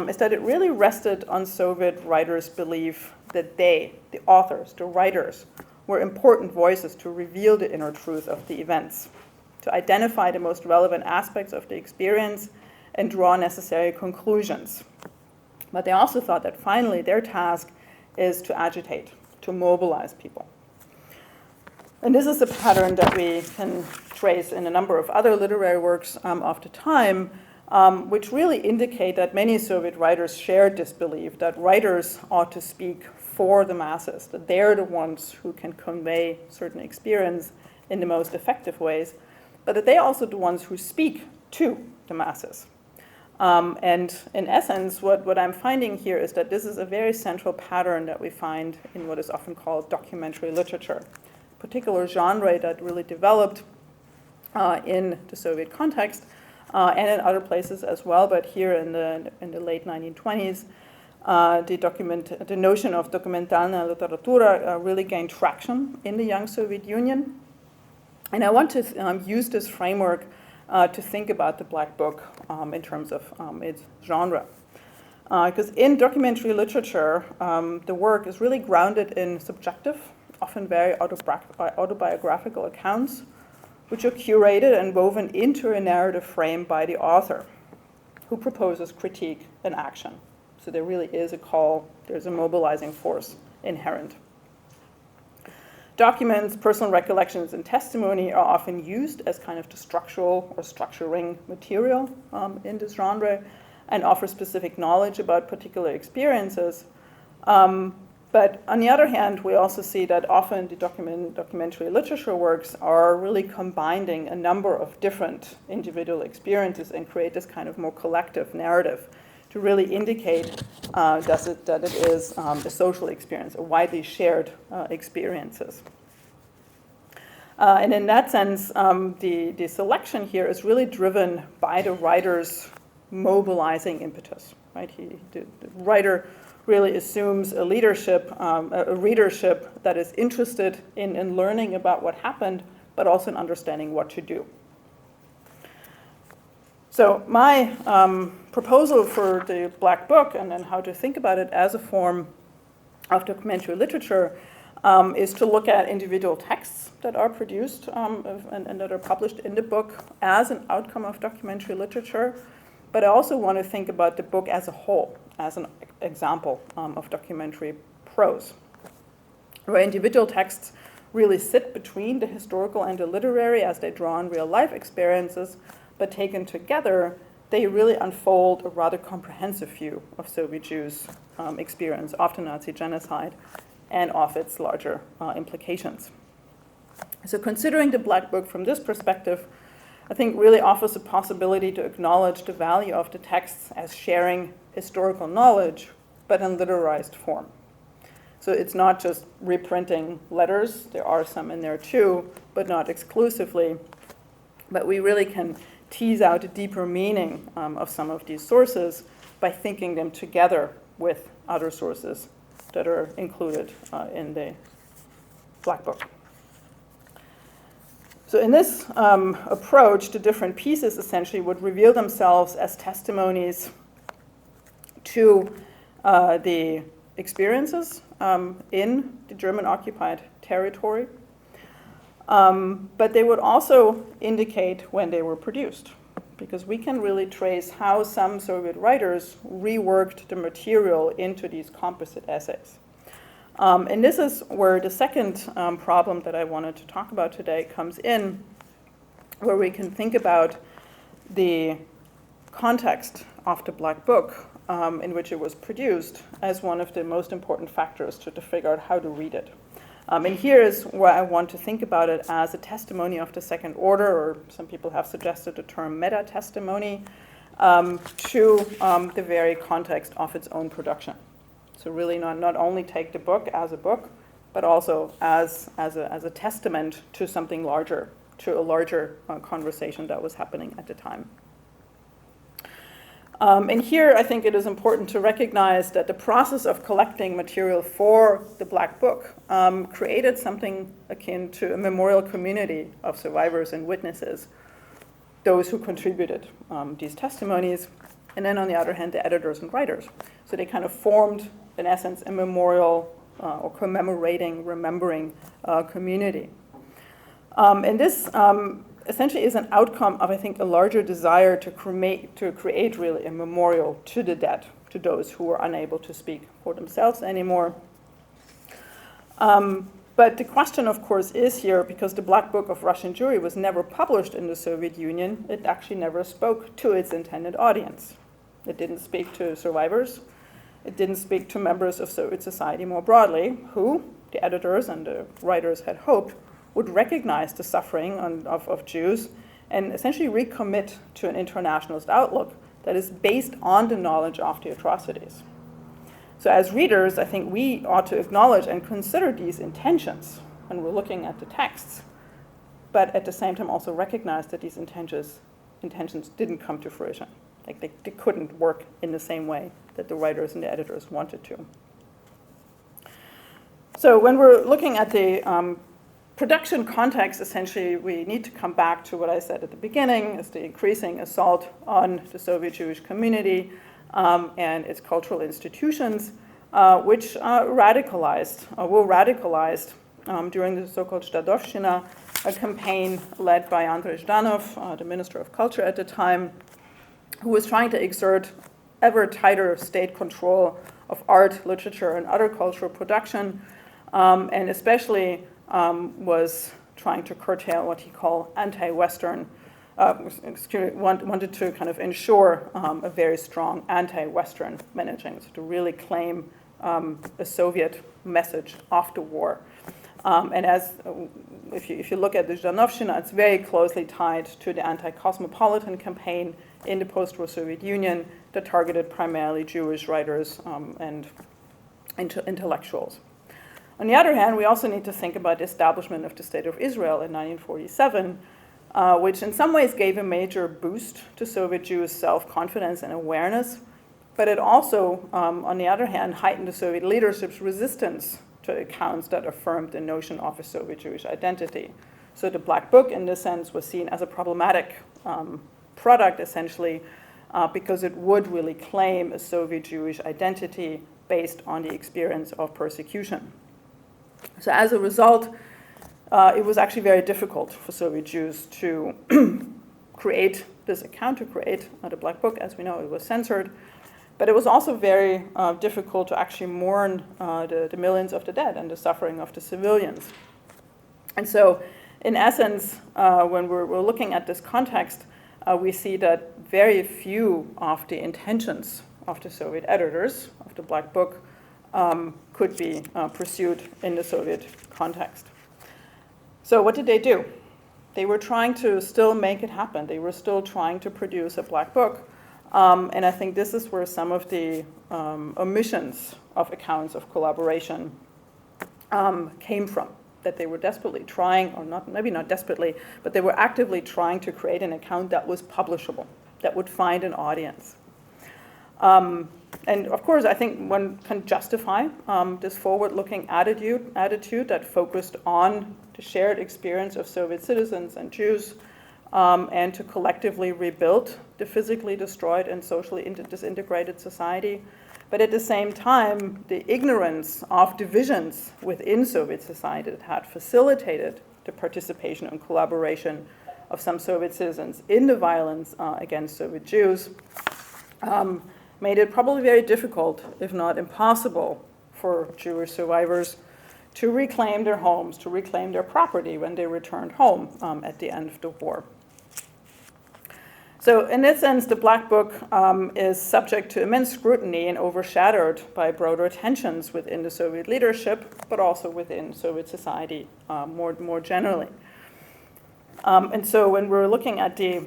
is that it really rested on Soviet writers' belief that they, the authors, the writers, were important voices to reveal the inner truth of the events, to identify the most relevant aspects of the experience and draw necessary conclusions. But they also thought that finally their task is to agitate, to mobilize people. And this is a pattern that we can trace in a number of other literary works of the time, which really indicate that many Soviet writers shared this belief that writers ought to speak for the masses, that they're the ones who can convey certain experience in the most effective ways, but that they're also the ones who speak to the masses. And in essence, what I'm finding here is that this is a very central pattern that we find in what is often called documentary literature, a particular genre that really developed in the Soviet context and in other places as well, but here in the late 1920s, the notion of dokumentalna literatura really gained traction in the young Soviet Union. And I want to use this framework to think about the Black Book in terms of its genre. Because in documentary literature, the work is really grounded in subjective, often very autobiographical accounts, which are curated and woven into a narrative frame by the author, who proposes critique and action. So there really is a call, there's a mobilizing force inherent. Documents, personal recollections, and testimony are often used as kind of the structural or structuring material in this genre and offer specific knowledge about particular experiences. But on the other hand, we also see that often the documentary literature works are really combining a number of different individual experiences and create this kind of more collective narrative to really indicate that it is a social experience, a widely shared experiences. And in that sense, the selection here is really driven by the writer's mobilizing impetus, right? The writer really assumes a readership that is interested in learning about what happened, but also in understanding what to do. So my proposal for the Black Book and then how to think about it as a form of documentary literature is to look at individual texts that are produced and that are published in the book as an outcome of documentary literature. But I also want to think about the book as a whole, as an example of documentary prose, where individual texts really sit between the historical and the literary as they draw on real-life experiences, but taken together, they really unfold a rather comprehensive view of Soviet Jews' experience of the Nazi genocide and of its larger implications. So considering the Black Book from this perspective, I think really offers a possibility to acknowledge the value of the texts as sharing historical knowledge, but in literarized form. So it's not just reprinting letters, there are some in there too, but not exclusively. But we really can tease out a deeper meaning of some of these sources by thinking them together with other sources that are included in the Black Book. So in this approach, the different pieces essentially would reveal themselves as testimonies to the experiences in the German-occupied territory, but they would also indicate when they were produced, because we can really trace how some Soviet writers reworked the material into these composite essays. And this is where the second problem that I wanted to talk about today comes in, where we can think about the context of the Black Book in which it was produced as one of the most important factors to figure out how to read it. And here is where I want to think about it as a testimony of the second order, or some people have suggested the term meta-testimony, to the very context of its own production. So really not only take the book as a book, but also as a testament to something larger, to a larger conversation that was happening at the time. And here I think it is important to recognize that the process of collecting material for the Black Book created something akin to a memorial community of survivors and witnesses, those who contributed these testimonies, and then on the other hand, the editors and writers. So they kind of formed, in essence, a memorial or commemorating, remembering community. And this essentially is an outcome of, I think, a larger desire to create really a memorial to the dead, to those who were unable to speak for themselves anymore. But the question, of course, is here, because the Black Book of Russian Jewry was never published in the Soviet Union, it actually never spoke to its intended audience. It didn't speak to survivors. It didn't speak to members of Soviet society more broadly, who the editors and the writers had hoped would recognize the suffering of Jews and essentially recommit to an internationalist outlook that is based on the knowledge of the atrocities. So as readers, I think we ought to acknowledge and consider these intentions when we're looking at the texts, but at the same time also recognize that these intentions didn't come to fruition. Like they couldn't work in the same way that the writers and the editors wanted to. So when we're looking at the production context, essentially, we need to come back to what I said at the beginning, is the increasing assault on the Soviet Jewish community and its cultural institutions, which were radicalized during the so-called Stadovщина, a campaign led by Andrei Zhdanov, the Minister of Culture at the time, who was trying to exert ever tighter state control of art, literature, and other cultural production, and especially was trying to curtail what he called anti-Western, wanted to kind of ensure a very strong anti-Western messaging, so to really claim a Soviet message after war. And if you look at the Zhanovshchina, it's very closely tied to the anti-cosmopolitan campaign in the post-war Soviet Union that targeted primarily Jewish writers and intellectuals. On the other hand, we also need to think about the establishment of the State of Israel in 1947, which in some ways gave a major boost to Soviet Jews' self-confidence and awareness, but it also, on the other hand, heightened the Soviet leadership's resistance to accounts that affirmed the notion of a Soviet Jewish identity. So the Black Book, in this sense, was seen as a problematic product, essentially, because it would really claim a Soviet Jewish identity based on the experience of persecution. So as a result, it was actually very difficult for Soviet Jews to create this account, to create the Black Book. As we know, it was censored. But it was also very difficult to actually mourn the millions of the dead and the suffering of the civilians. And so, in essence, when we're looking at this context, we see that very few of the intentions of the Soviet editors of the Black Book could be pursued in the Soviet context. So what did they do? They were trying to still make it happen. They were still trying to produce a Black Book. And I think this is where some of the omissions of accounts of collaboration came from, that they were desperately trying, or not, maybe not desperately, but they were actively trying to create an account that was publishable, that would find an audience. And of course, I think one can justify this forward-looking attitude that focused on the shared experience of Soviet citizens and Jews, and to collectively rebuild the physically destroyed and socially disintegrated society. But at the same time, the ignorance of divisions within Soviet society that had facilitated the participation and collaboration of some Soviet citizens in the violence against Soviet Jews made it probably very difficult, if not impossible, for Jewish survivors to reclaim their homes, to reclaim their property when they returned home at the end of the war. So in this sense, the Black Book is subject to immense scrutiny and overshadowed by broader tensions within the Soviet leadership, but also within Soviet society more generally. And so when we're looking at the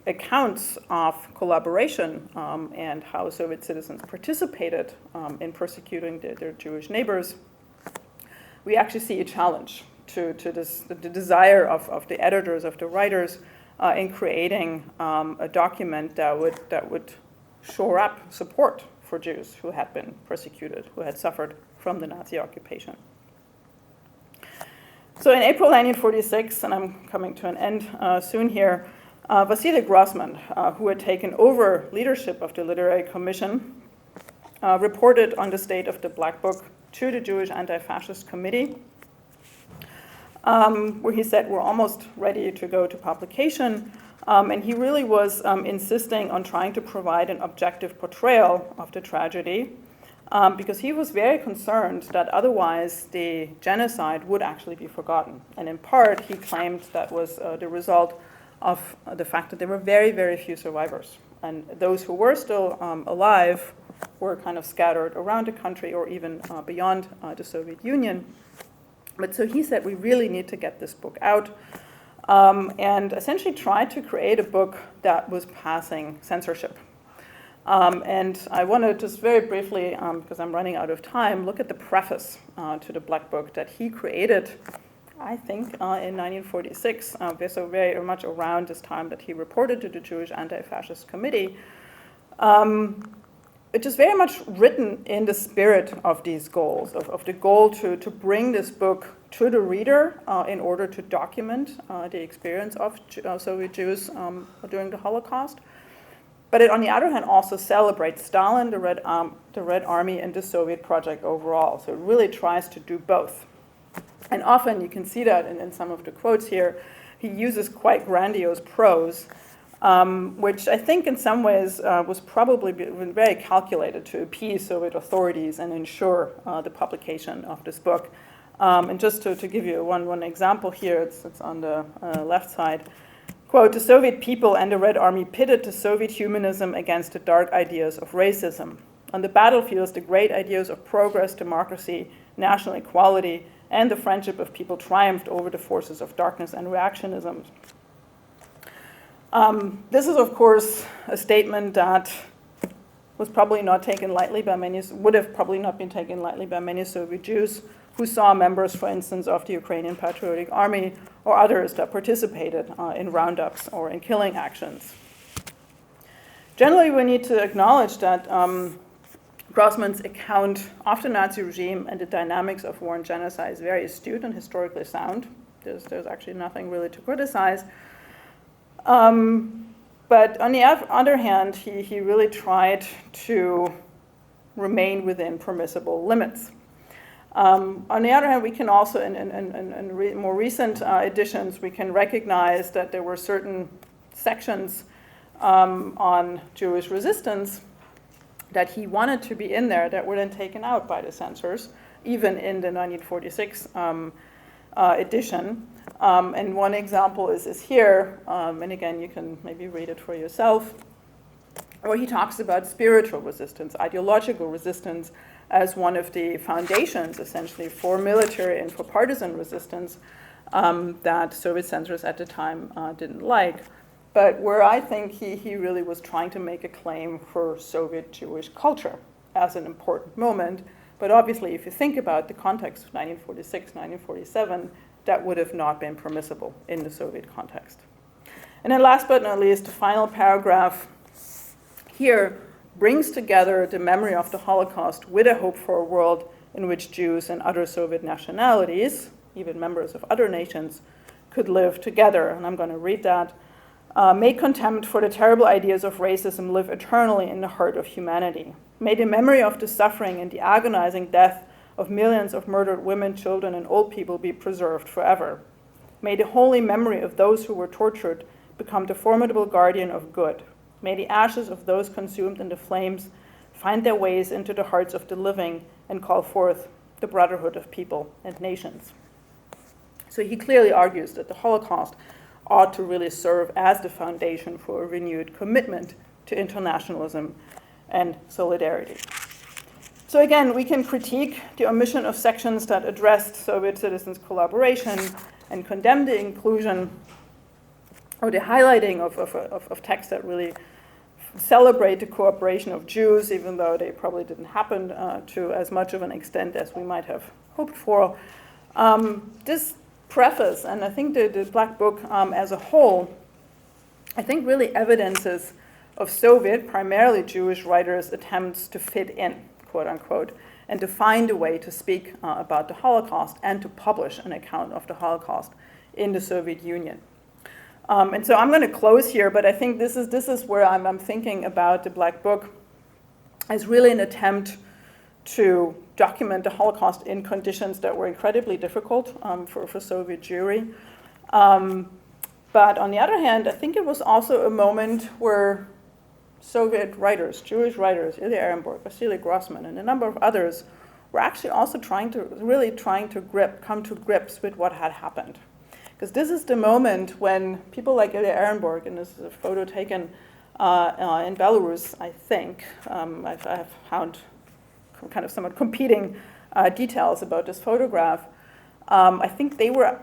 accounts of collaboration and how Soviet citizens participated in persecuting their Jewish neighbors, we actually see a challenge to the desire of the editors, of the writers, in creating a document that would shore up support for Jews who had been persecuted, who had suffered from the Nazi occupation. So in April 1946, and I'm coming to an end soon here, Vasily Grossman, who had taken over leadership of the Literary Commission, reported on the state of the Black Book to the Jewish Anti-Fascist Committee, where he said we're almost ready to go to publication. And he really was insisting on trying to provide an objective portrayal of the tragedy, because he was very concerned that otherwise the genocide would actually be forgotten. And in part, he claimed that was the result of the fact that there were very, very few survivors. And those who were still alive were kind of scattered around the country or even beyond the Soviet Union. But so he said, we really need to get this book out, and essentially tried to create a book that was passing censorship. And I want to just very briefly, because I'm running out of time, look at the preface to the Black Book that he created, I think, in 1946, so very much around this time that he reported to the Jewish Anti-Fascist Committee. It is very much written in the spirit of these goals, of the goal to bring this book to the reader in order to document the experience of Soviet Jews during the Holocaust. But it, on the other hand, also celebrates Stalin, the Red Army, and the Soviet project overall. So it really tries to do both. And often you can see that in some of the quotes here. He uses quite grandiose prose, which I think in some ways was probably very calculated to appease Soviet authorities and ensure the publication of this book. And just to give you one example here, it's on the left side. Quote, the Soviet people and the Red Army pitted the Soviet humanism against the dark ideas of racism. On the battlefields, the great ideas of progress, democracy, national equality, and the friendship of people triumphed over the forces of darkness and reactionism. This is, of course, a statement that was probably not taken lightly by many, would have probably not been taken lightly by many Soviet Jews who saw members, for instance, of the Ukrainian Patriotic Army or others that participated in roundups or in killing actions. Generally, we need to acknowledge that Grossman's account of the Nazi regime and the dynamics of war and genocide is very astute and historically sound. There's actually nothing really to criticize. But on the other hand, he really tried to remain within permissible limits. On the other hand, we can also, in more recent editions, we can recognize that there were certain sections on Jewish resistance that he wanted to be in there that were then taken out by the censors, even in the 1946 edition. And one example is here, and again, you can maybe read it for yourself, where he talks about spiritual resistance, ideological resistance, as one of the foundations, essentially, for military and for partisan resistance that Soviet censors at the time didn't like. But where I think he really was trying to make a claim for Soviet Jewish culture as an important moment. But obviously, if you think about the context of 1946, 1947, that would have not been permissible in the Soviet context. And then last but not least, the final paragraph here brings together the memory of the Holocaust with a hope for a world in which Jews and other Soviet nationalities, even members of other nations, could live together. And I'm going to read that. May contempt for the terrible ideas of racism live eternally in the heart of humanity. May the memory of the suffering and the agonizing death of millions of murdered women, children, and old people be preserved forever. May the holy memory of those who were tortured become the formidable guardian of good. May the ashes of those consumed in the flames find their ways into the hearts of the living and call forth the brotherhood of people and nations. So he clearly argues that the Holocaust ought to really serve as the foundation for a renewed commitment to internationalism and solidarity. So again, we can critique the omission of sections that addressed Soviet citizens' collaboration and condemn the inclusion or the highlighting of texts that really celebrate the cooperation of Jews, even though they probably didn't happen to as much of an extent as we might have hoped for. This preface, and I think the Black Book as a whole, I think really evidences of Soviet, primarily Jewish writers' attempts to fit in, quote unquote, and to find a way to speak about the Holocaust and to publish an account of the Holocaust in the Soviet Union. And so I'm going to close here, but I think this is where I'm thinking about the Black Book as really an attempt to document the Holocaust in conditions that were incredibly difficult for Soviet Jewry. But on the other hand, I think it was also a moment where Soviet writers, Jewish writers, Ilya Ehrenburg, Vasily Grossman, and a number of others were actually also trying to come to grips with what had happened. Because this is the moment when people like Ilya Ehrenburg, and this is a photo taken in Belarus, I think. I've found kind of somewhat competing details about this photograph. I think they were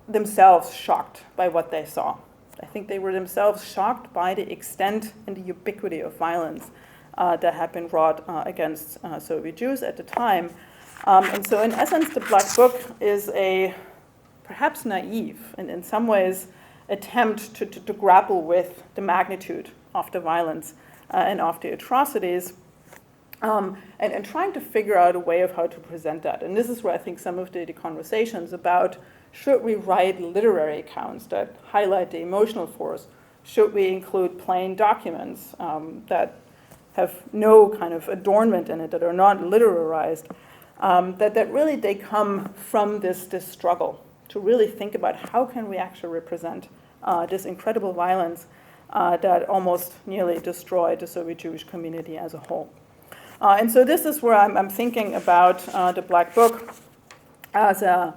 themselves shocked by what they saw. I think they were themselves shocked by the extent and the ubiquity of violence that had been wrought against Soviet Jews at the time. And so in essence, the Black Book is a perhaps naive and in some ways attempt to grapple with the magnitude of the violence and of the atrocities and trying to figure out a way of how to present that. And this is where I think some of the conversations about should we write literary accounts that highlight the emotional force? Should we include plain documents that have no kind of adornment in it, that are not literarized? That really they come from this struggle to really think about how can we actually represent this incredible violence that almost nearly destroyed the Soviet Jewish community as a whole. And so this is where I'm thinking about the Black Book as a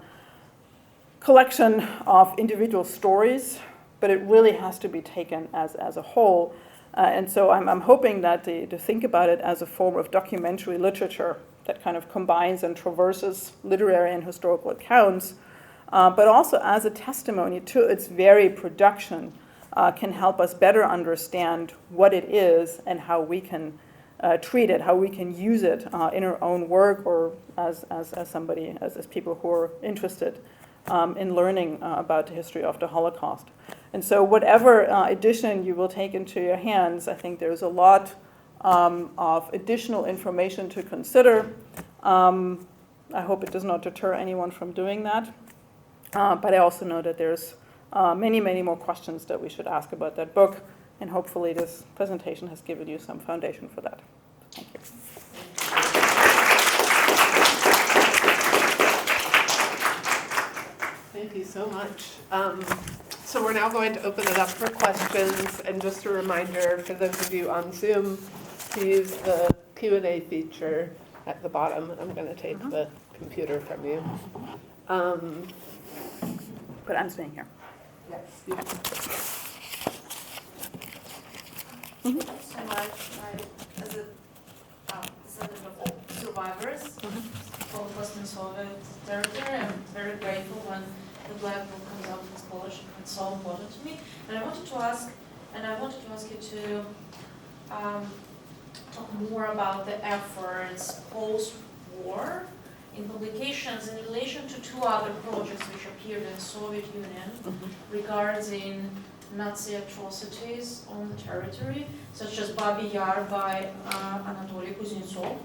collection of individual stories, but it really has to be taken as a whole. And so I'm hoping that to think about it as a form of documentary literature that kind of combines and traverses literary and historical accounts, but also as a testimony to its very production, can help us better understand what it is and how we can treat it, how we can use it in our own work, or as people who are interested in learning about the history of the Holocaust. And so whatever edition you will take into your hands, I think there's a lot of additional information to consider. I hope it does not deter anyone from doing that. But I also know that there's many, many more questions that we should ask about that book, and hopefully this presentation has given you some foundation for that. Thank you. Thank you so much. So we're now going to open it up for questions, and just a reminder for those of you on Zoom to use the Q&A feature at the bottom. I'm going to take the computer from you. But I'm staying here. Yes. You can. Thank you so much. As a descendant of survivors of Holocaust in Soviet territory, I'm very grateful when the Black Book comes out in scholarship. It's so important to me. And I wanted to ask you to talk more about the efforts post-war in publications in relation to two other projects which appeared in the Soviet Union regarding Nazi atrocities on the territory, such as Babi Yar by Anatoly Kuznetsov,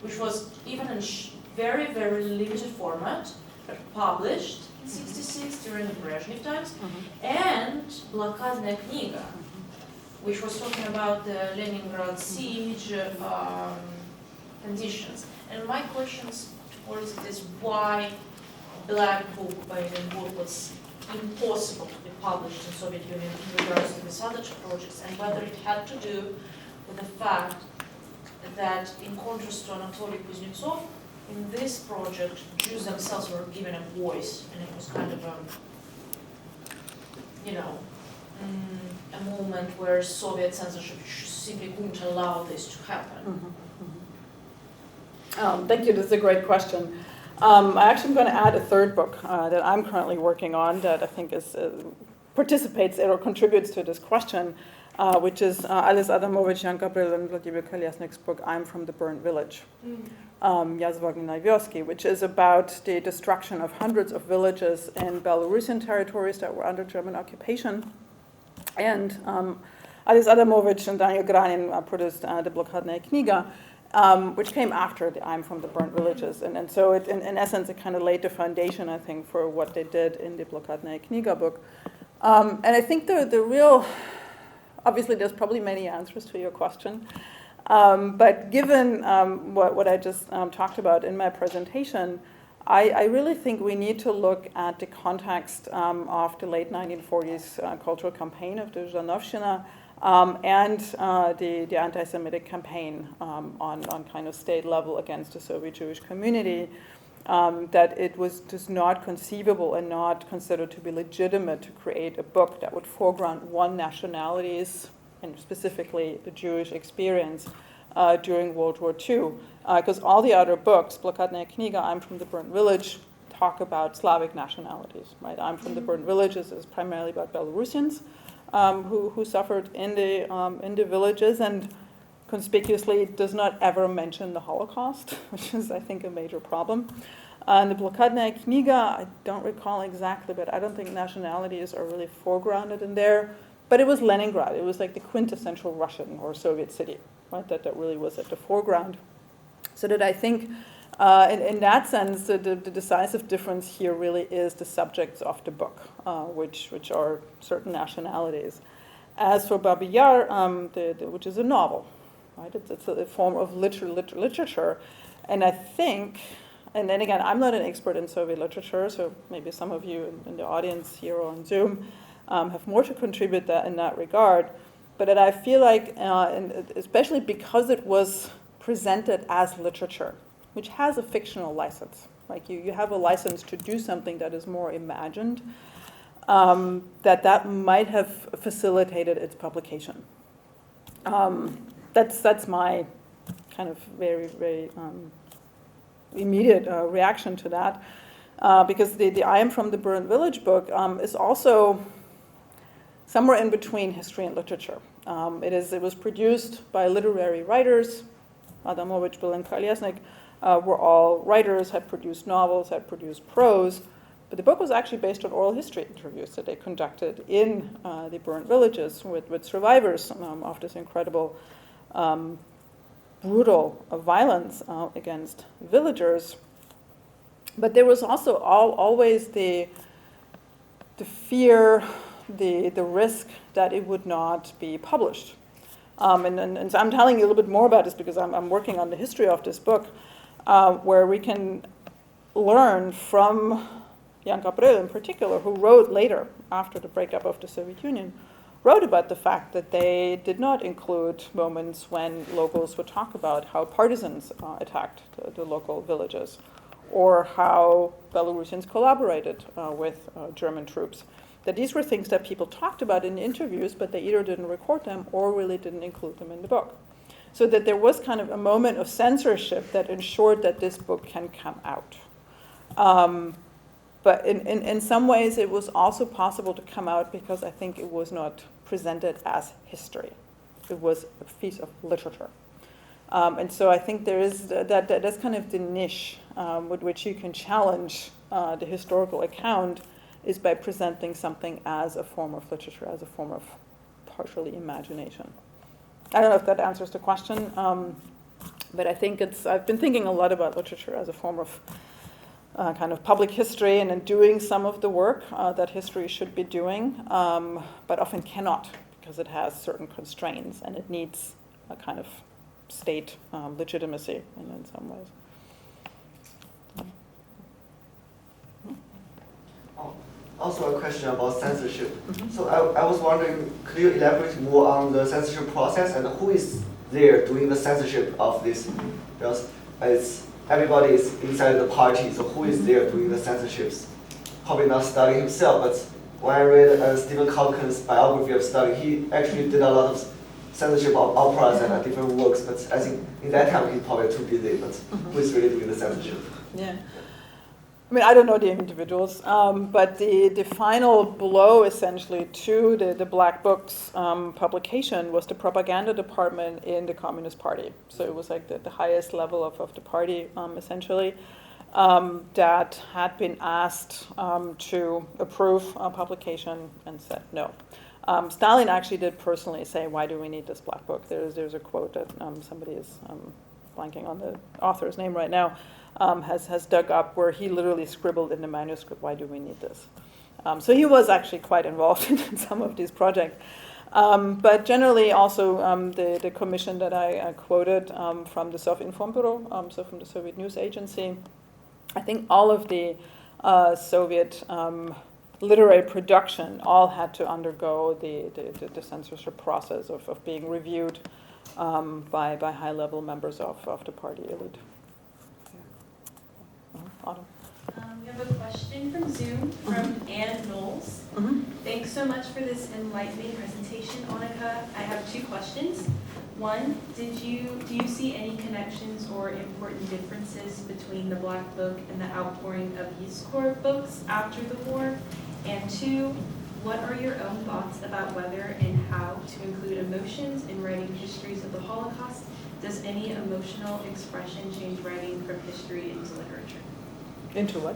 which was even in very, very limited format, but published in '66 during the Brezhnev times, and Blokadная kniga, which was talking about the Leningrad siege conditions. And my questions towards it is why Black Book by Lenin was impossible to be published in Soviet Union in regards to these other projects, and whether it had to do with the fact that, in contrast to Anatoly Kuznetsov, in this project, Jews themselves were given a voice, and it was kind of a moment where Soviet censorship simply couldn't allow this to happen. Thank you. This is a great question. I actually am going to add a third book that I'm currently working on that I think participates or contributes to this question, which is Alice Adamovich, Jan Gabriel, and Vladimir Kolyasnik's book, I'm from the Burned Village, Yazvogny Vyoski, which is about the destruction of hundreds of villages in Belarusian territories that were under German occupation. And Alice Adamovich and Daniel Granin produced the Blokadная kniga, which came after the I'm from the Burnt Villages. And so it, in essence, it kind of laid the foundation, I think, for what they did in the Blokadная kniga book. And I think the real, obviously there's probably many answers to your question, but given what I just talked about in my presentation, I really think we need to look at the context of the late 1940s cultural campaign of the Zhanovshchina, and the anti-Semitic campaign on kind of state level against the Soviet Jewish community, that it was just not conceivable and not considered to be legitimate to create a book that would foreground one nationality's, and specifically the Jewish experience during World War II. Because all the other books, Blokadная kniga, I'm from the Burnt Village, talk about Slavic nationalities, right? I'm from the Burnt Villages is primarily about Belarusians, who suffered in the villages, and conspicuously does not ever mention the Holocaust, which is, I think, a major problem. And the Blokadная kniga, I don't recall exactly, but I don't think nationalities are really foregrounded in there. But it was Leningrad. It was like the quintessential Russian or Soviet city, right? That really was at the foreground. So that I think, in that sense, the decisive difference here really is the subjects of the book, which are certain nationalities. As for Babi Yar, which is a novel, right? It's a form of literature, and I think, and then again, I'm not an expert in Soviet literature, so maybe some of you in the audience here or on Zoom have more to contribute in that regard. But that I feel like, and especially because it was presented as literature, which has a fictional license, like you have a license to do something that is more imagined, that might have facilitated its publication. That's my kind of very, very immediate reaction to that, because the I Am from the Burned Village book is also somewhere in between history and literature. It was produced by literary writers. Adamovich, Bill, and Kraljesnik were all writers, had produced novels, had produced prose, but the book was actually based on oral history interviews that they conducted in the burned villages with survivors of this incredible brutal violence against villagers. But there was also always the fear, the risk that it would not be published. And so I'm telling you a little bit more about this because I'm working on the history of this book, where we can learn from Jan Gabriel in particular, who wrote later, after the breakup of the Soviet Union, wrote about the fact that they did not include moments when locals would talk about how partisans attacked the local villages, or how Belarusians collaborated with German troops. That these were things that people talked about in interviews, but they either didn't record them or really didn't include them in the book. So that there was kind of a moment of censorship that ensured that this book can come out. But in some ways, it was also possible to come out because I think it was not presented as history. It was a piece of literature. And so I think there is that's kind of the niche with which you can challenge the historical account, is by presenting something as a form of literature, as a form of partially imagination. I don't know if that answers the question, but I think I've been thinking a lot about literature as a form of kind of public history, and in doing some of the work that history should be doing, but often cannot because it has certain constraints and it needs a kind of state legitimacy in some ways. Also a question about censorship. So I was wondering, could you elaborate more on the censorship process and who is there doing the censorship of this? Because everybody is inside the party, so who is there doing the censorships? Probably not Stalin himself, but when I read Stephen Hawking's biography of Stalin, he actually did a lot of censorship of operas and different works, but I think in that time he's probably too busy, but who is really doing the censorship? Yeah. I mean, I don't know the individuals, but the final blow, essentially, to the Black Book's publication was the propaganda department in the Communist Party. So it was like the highest level of the party, essentially, that had been asked to approve publication and said no. Stalin actually did personally say, "Why do we need this Black Book?" There's a quote that somebody is blanking on the author's name right now, has dug up, where he literally scribbled in the manuscript, "Why do we need this?" So he was actually quite involved in some of these projects. But generally also the commission that I quoted from the Sofinformbureau, so from the Soviet news agency, I think all of the Soviet literary production all had to undergo the censorship process of being reviewed by high-level members of the party elite. Autumn. We have a question from Zoom from Ann Knowles. Thanks so much for this enlightening presentation, Anika. I have two questions. One, do you see any connections or important differences between the Black Book and the outpouring of Peace Corps books after the war? And two, what are your own thoughts about whether and how to include emotions in writing histories of the Holocaust? Does any emotional expression change writing from history into literature? Into what?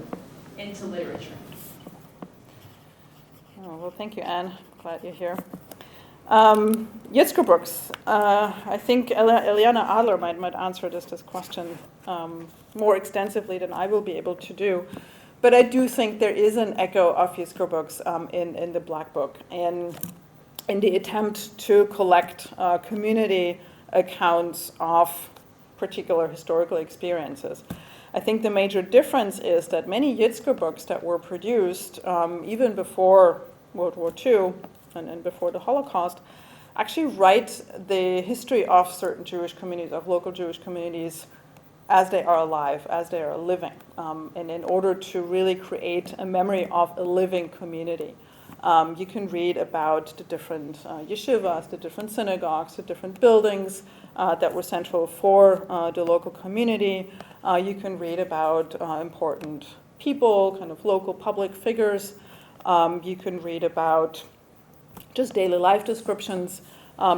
Into literature. Oh, well, thank you, Anne. Glad you're here. Yitzhak books. I think Eliana Adler might answer this question more extensively than I will be able to do. But I do think there is an echo of Yitzhak books in the Black Book, and in the attempt to collect community accounts of particular historical experiences. I think the major difference is that many Yitzhak books that were produced even before World War II and before the Holocaust actually write the history of certain Jewish communities, of local Jewish communities, as they are alive, as they are living, and in order to really create a memory of a living community. You can read about the different yeshivas, the different synagogues, the different buildings that were central for the local community. You can read about important people, kind of local public figures. You can read about just daily life descriptions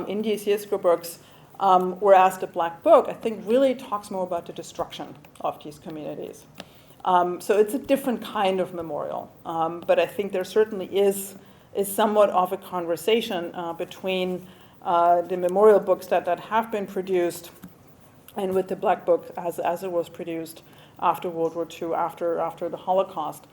in these Yizkor books. Whereas the Black Book, I think, really talks more about the destruction of these communities. So it's a different kind of memorial. But I think there certainly is somewhat of a conversation between the memorial books that have been produced and with the Black Book as it was produced after World War II, after the Holocaust.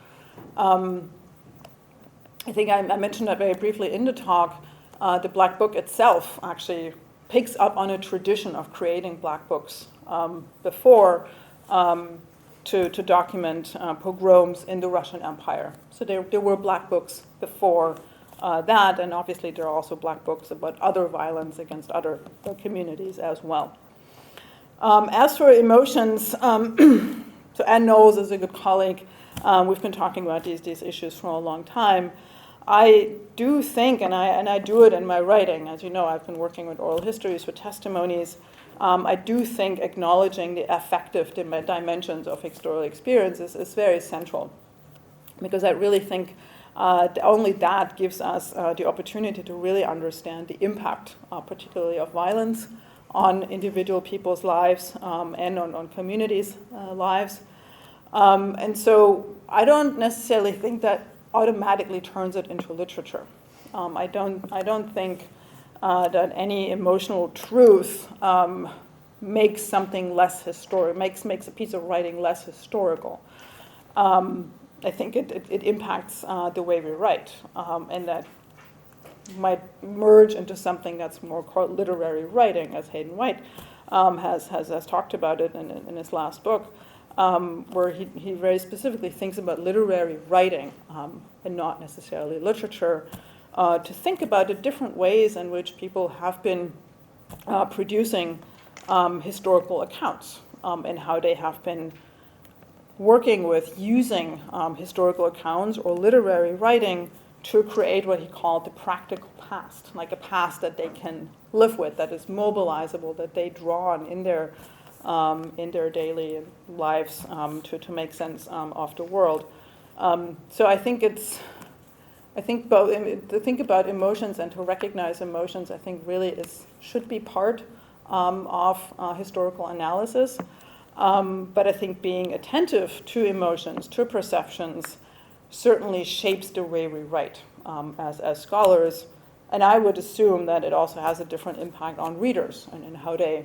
I think I mentioned that very briefly in the talk. The Black Book itself actually picks up on a tradition of creating Black Books before to document pogroms in the Russian Empire. So there were Black Books before that, and obviously there are also Black Books about other violence against other communities as well. As for emotions, so Ann Knowles is a good colleague. We've been talking about these issues for a long time. I do think, and I do it in my writing, as you know, I've been working with oral histories, with testimonies. I do think acknowledging the affective dimensions of historical experiences is very central, because I really think only that gives us the opportunity to really understand the impact, particularly of violence, on individual people's lives and on communities' lives. And so I don't necessarily think that automatically turns it into literature. I don't think that any emotional truth makes something less historic, makes a piece of writing less historical. I think it impacts the way we write, and that might merge into something that's more called literary writing, as Hayden White has talked about it in his last book. Where he very specifically thinks about literary writing and not necessarily literature, to think about the different ways in which people have been producing historical accounts and how they have been working with using historical accounts or literary writing to create what he called the practical past, like a past that they can live with, that is mobilizable, that they draw on in their daily lives to make sense of the world. So I think to think about emotions and to recognize emotions, I think really should be part of historical analysis. But I think being attentive to emotions, to perceptions, certainly shapes the way we write as scholars. And I would assume that it also has a different impact on readers and how they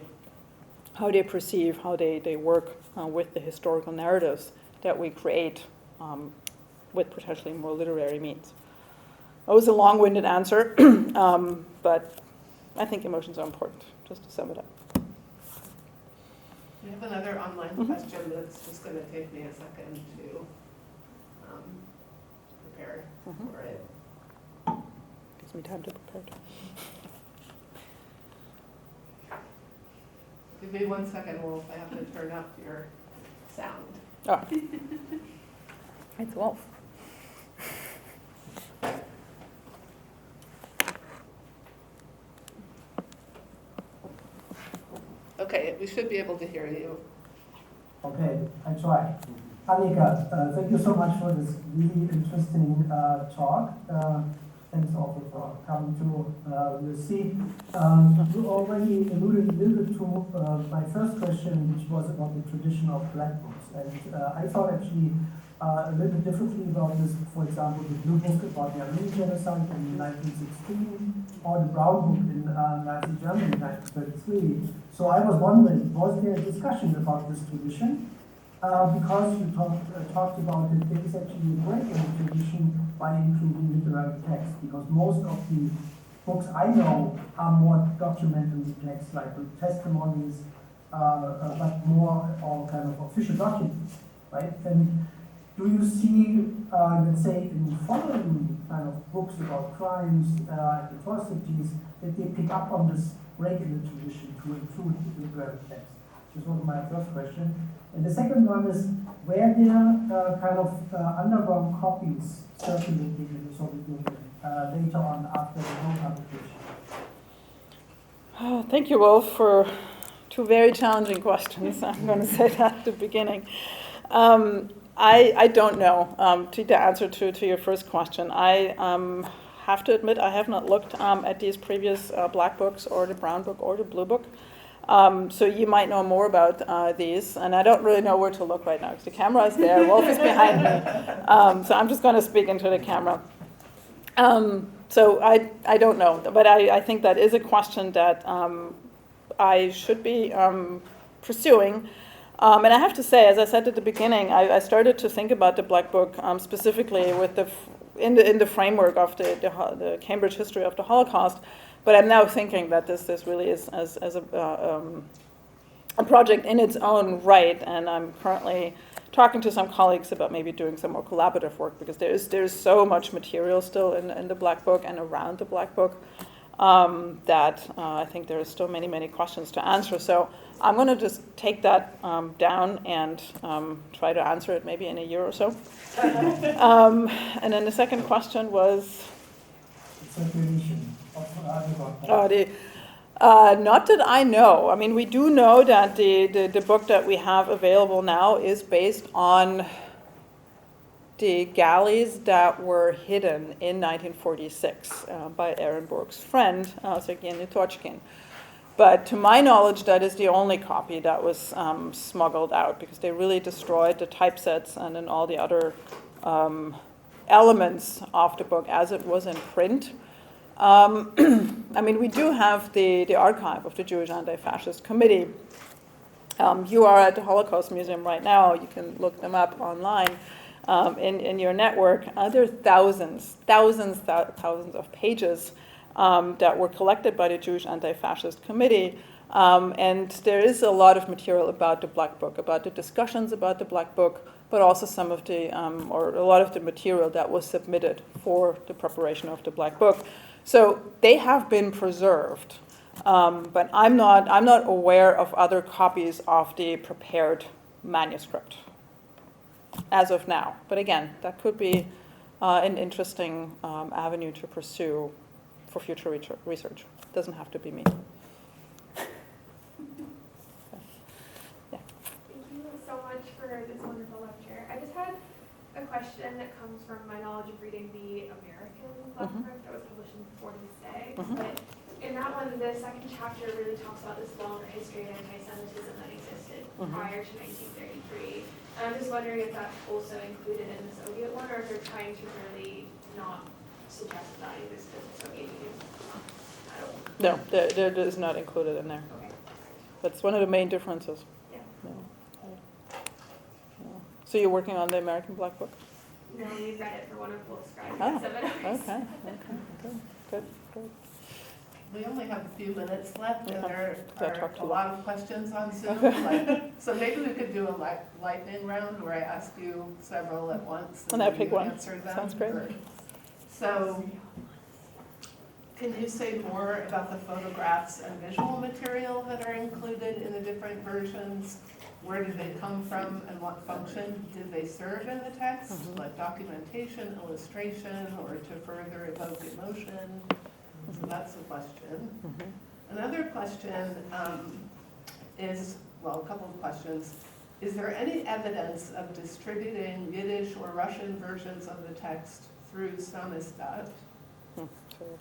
perceive, how they work with the historical narratives that we create with potentially more literary means. That was a long-winded answer, but I think emotions are important, just to sum it up. We have another online question that's just going to take me a second to prepare for it. Gives me time to prepare. Give me 1 second, Wolf. I have to turn up your sound. Oh. It's Wolf. Okay, we should be able to hear you. Okay, I try. Anika, thank you so much for this really interesting talk. Thanks also for coming to the seat. You already alluded a little bit to my first question, which was about the tradition of Black books. And I thought actually a little bit differently about this, for example, the blue book about the Armenian genocide in 1916, or the brown book in Nazi Germany in 1933. So I was wondering, was there a discussion about this tradition? Because you talked about it, there is actually a break in the tradition by including literary text, because most of the books I know are more documentary texts, like testimonies, but more all kind of official documents, right? And do you see, let's say, in following kind of books about crimes and atrocities, that they pick up on this break in the tradition to include literary text? This was my first question. And the second one is, were there kind of underground copies circulating in the Soviet Union later on after the home publication? Oh, thank you, Wolf, for two very challenging questions. I'm going to say that at the beginning. I don't know, to answer to your first question. I have to admit I have not looked at these previous black books or the brown book or the blue book. So you might know more about these, and I don't really know where to look right now because the camera is there, Wolf is behind me. So I'm just going to speak into the camera. So I don't know, but I think that is a question that I should be pursuing. And I have to say, as I said at the beginning, I started to think about the Black Book specifically with in the framework of the Cambridge history of the Holocaust. But I'm now thinking that this really is as a project in its own right, and I'm currently talking to some colleagues about maybe doing some more collaborative work because there's so much material still in the Black Book and around the Black Book that I think there are still many questions to answer. So I'm going to just take that down and try to answer it maybe in a year or so. And then the second question was? Circulation of not that I know. I mean, we do know that the book that we have available now is based on the galleys that were hidden in 1946 by Ehrenburg's friend, Sergei Nitochkin. But to my knowledge, that is the only copy that was smuggled out because they really destroyed the typesets and then all the other elements of the book as it was in print. I mean, we do have the archive of the Jewish Anti-Fascist Committee. You are at the Holocaust Museum right now. You can look them up online in your network. There are thousands of pages that were collected by the Jewish Anti-Fascist Committee. And there is a lot of material about the Black Book, about the discussions about the Black Book, but also some of the, or a lot of the material that was submitted for the preparation of the Black Book. So they have been preserved, but I'm not aware of other copies of the prepared manuscript as of now. But again, that could be an interesting avenue to pursue for future research. It doesn't have to be me. Thank you so much for this wonderful lecture. I just had a question that comes from my knowledge of reading the American Black Book that was published in 1946. But in that one, the second chapter really talks about this longer history of anti-Semitism that existed prior to 1933. And I'm just wondering if that's also included in the Soviet one, or if they're trying to really not suggest that it is because the Soviet Union. No, that is not included in there. Okay. That's one of the main differences. Yeah. No. So you're working on the American Black Book? No, we read it for one of Wolf's graduate Oh, seminars. okay, good. We only have a few minutes left, and there That are talked a too lot of questions on Zoom. So maybe we could do a lightning round where I ask you several at once And I then pick you one. answer them. Sounds great. So, can you say more about the photographs and visual material that are included in the different versions? Where did they come from and what function did they serve in the text? Like documentation, illustration, or to further evoke emotion? So that's a question. Another question is, well, a couple of questions. Is there any evidence of distributing Yiddish or Russian versions of the text through Samizdat?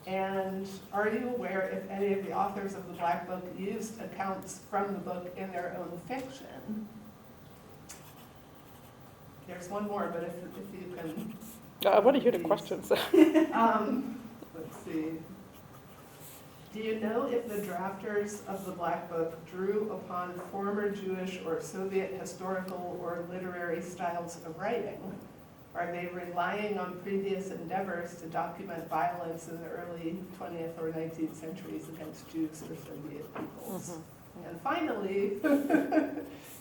And are you aware if any of the authors of the Black Book used accounts from the book in their own fiction? There's one more, but if you can... I want to hear the questions. Let's see. Do you know if the drafters of the Black Book drew upon former Jewish or Soviet historical or literary styles of writing? Are they relying on previous endeavors to document violence in the early 20th or 19th centuries against Jews or Soviet peoples? And finally,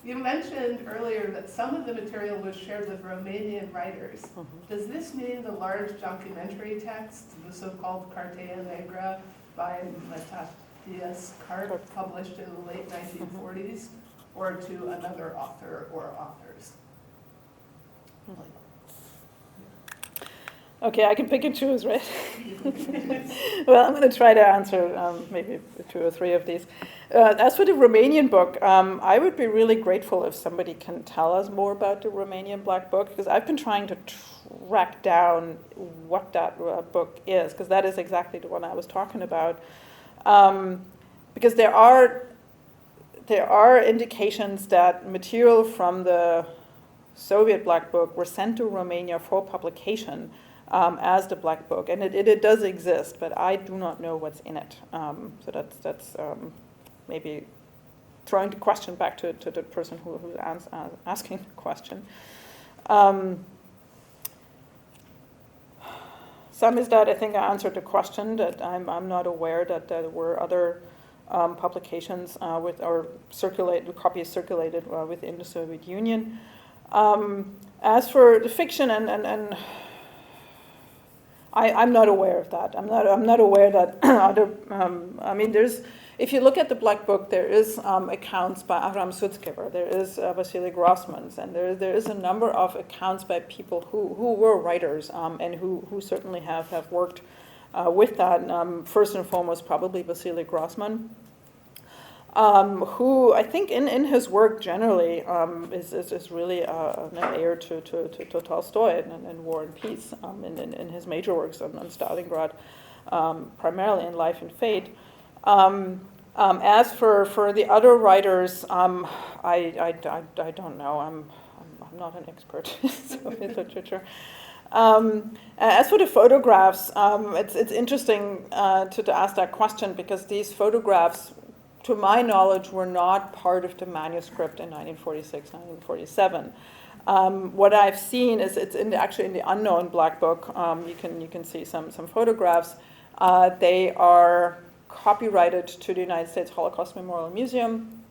you mentioned earlier that some of the material was shared with Romanian writers. Does this mean the large documentary text, the so-called Cartea Negra by Matatias Karp, published in the late 1940s? or to another author or authors? Okay, I can pick and choose, right? Well, I'm going to try to answer maybe 2 or 3 of these. As for the Romanian book, I would be really grateful if somebody can tell us more about the Romanian Black Book, because I've been trying to track down what that book is, because that is exactly the one I was talking about. Because there are indications that material from the Soviet Black Book were sent to Romania for publication as the Black Book, and it does exist, but I do not know what's in it. So that's maybe throwing the question back to the person who's asking the question. Some is that I think I answered the question, that I'm not aware that there were other publications with or copies circulated within the Soviet Union. As for the fiction and I'm not aware of that. I'm not aware that other. If you look at the Black Book, there is accounts by Aram Sutskever, there is Vasily Grossmans, and there is a number of accounts by people who were writers and who certainly have worked with that. First and foremost, probably Vasily Grossman, who I think in his work generally is really an heir to Tolstoy and War and Peace in his major works on Stalingrad, primarily in Life and Fate. As for the other writers, I don't know. I'm not an expert in Soviet literature. As for the photographs, it's interesting to ask that question, because these photographs, to my knowledge, were not part of the manuscript in 1946, 1947. What I've seen is it's actually in the Unknown Black Book. You can see some photographs. They are copyrighted to the United States Holocaust Memorial Museum.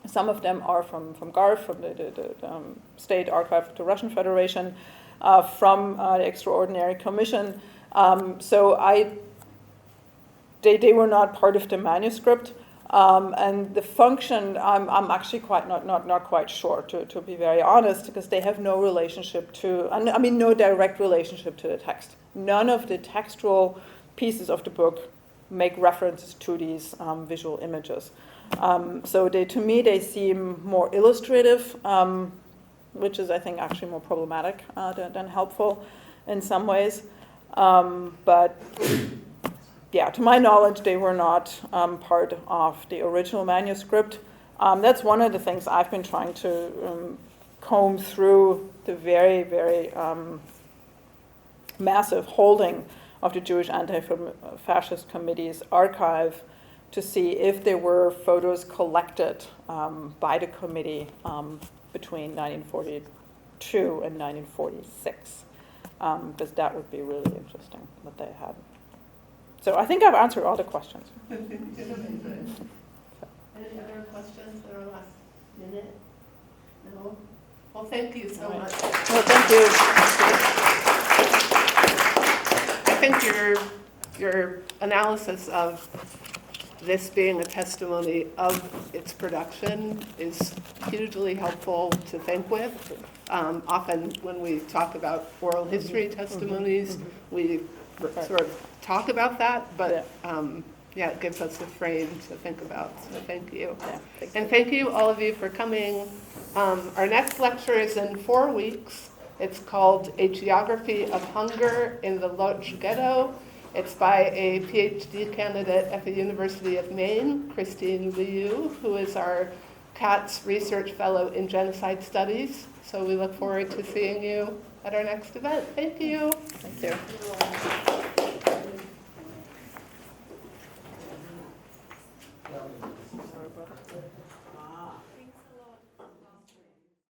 Some of them are from GARF, from the State Archive of the Russian Federation, from the Extraordinary Commission. They were not part of the manuscript. And the function, I'm actually not quite sure, to be very honest, because they have no relationship no direct relationship to the text. None of the textual pieces of the book make references to these visual images. So to me, they seem more illustrative, which is, I think, actually more problematic than helpful in some ways. But yeah, to my knowledge, they were not part of the original manuscript. That's one of the things I've been trying to comb through the very, very massive holding of the Jewish Anti-Fascist Committee's archive to see if there were photos collected by the committee between 1942 and 1946, because that would be really interesting what they had. So I think I've answered all the questions. Any other questions in our last minute? No? Well, thank you so much. Well, thank you. I think your analysis of this being a testimony of its production is hugely helpful to think with. Often when we talk about oral history testimonies, we sort of talk about that, but it gives us a frame to think about. So thank you. And thank you, all of you, for coming. Our next lecture is in 4 weeks. It's called A Geography of Hunger in the Lodz Ghetto. It's by a PhD candidate at the University of Maine, Christine Liu, who is our CATS Research Fellow in Genocide Studies. So we look forward to seeing you at our next event. Thank you. Thank you. Sorry about that.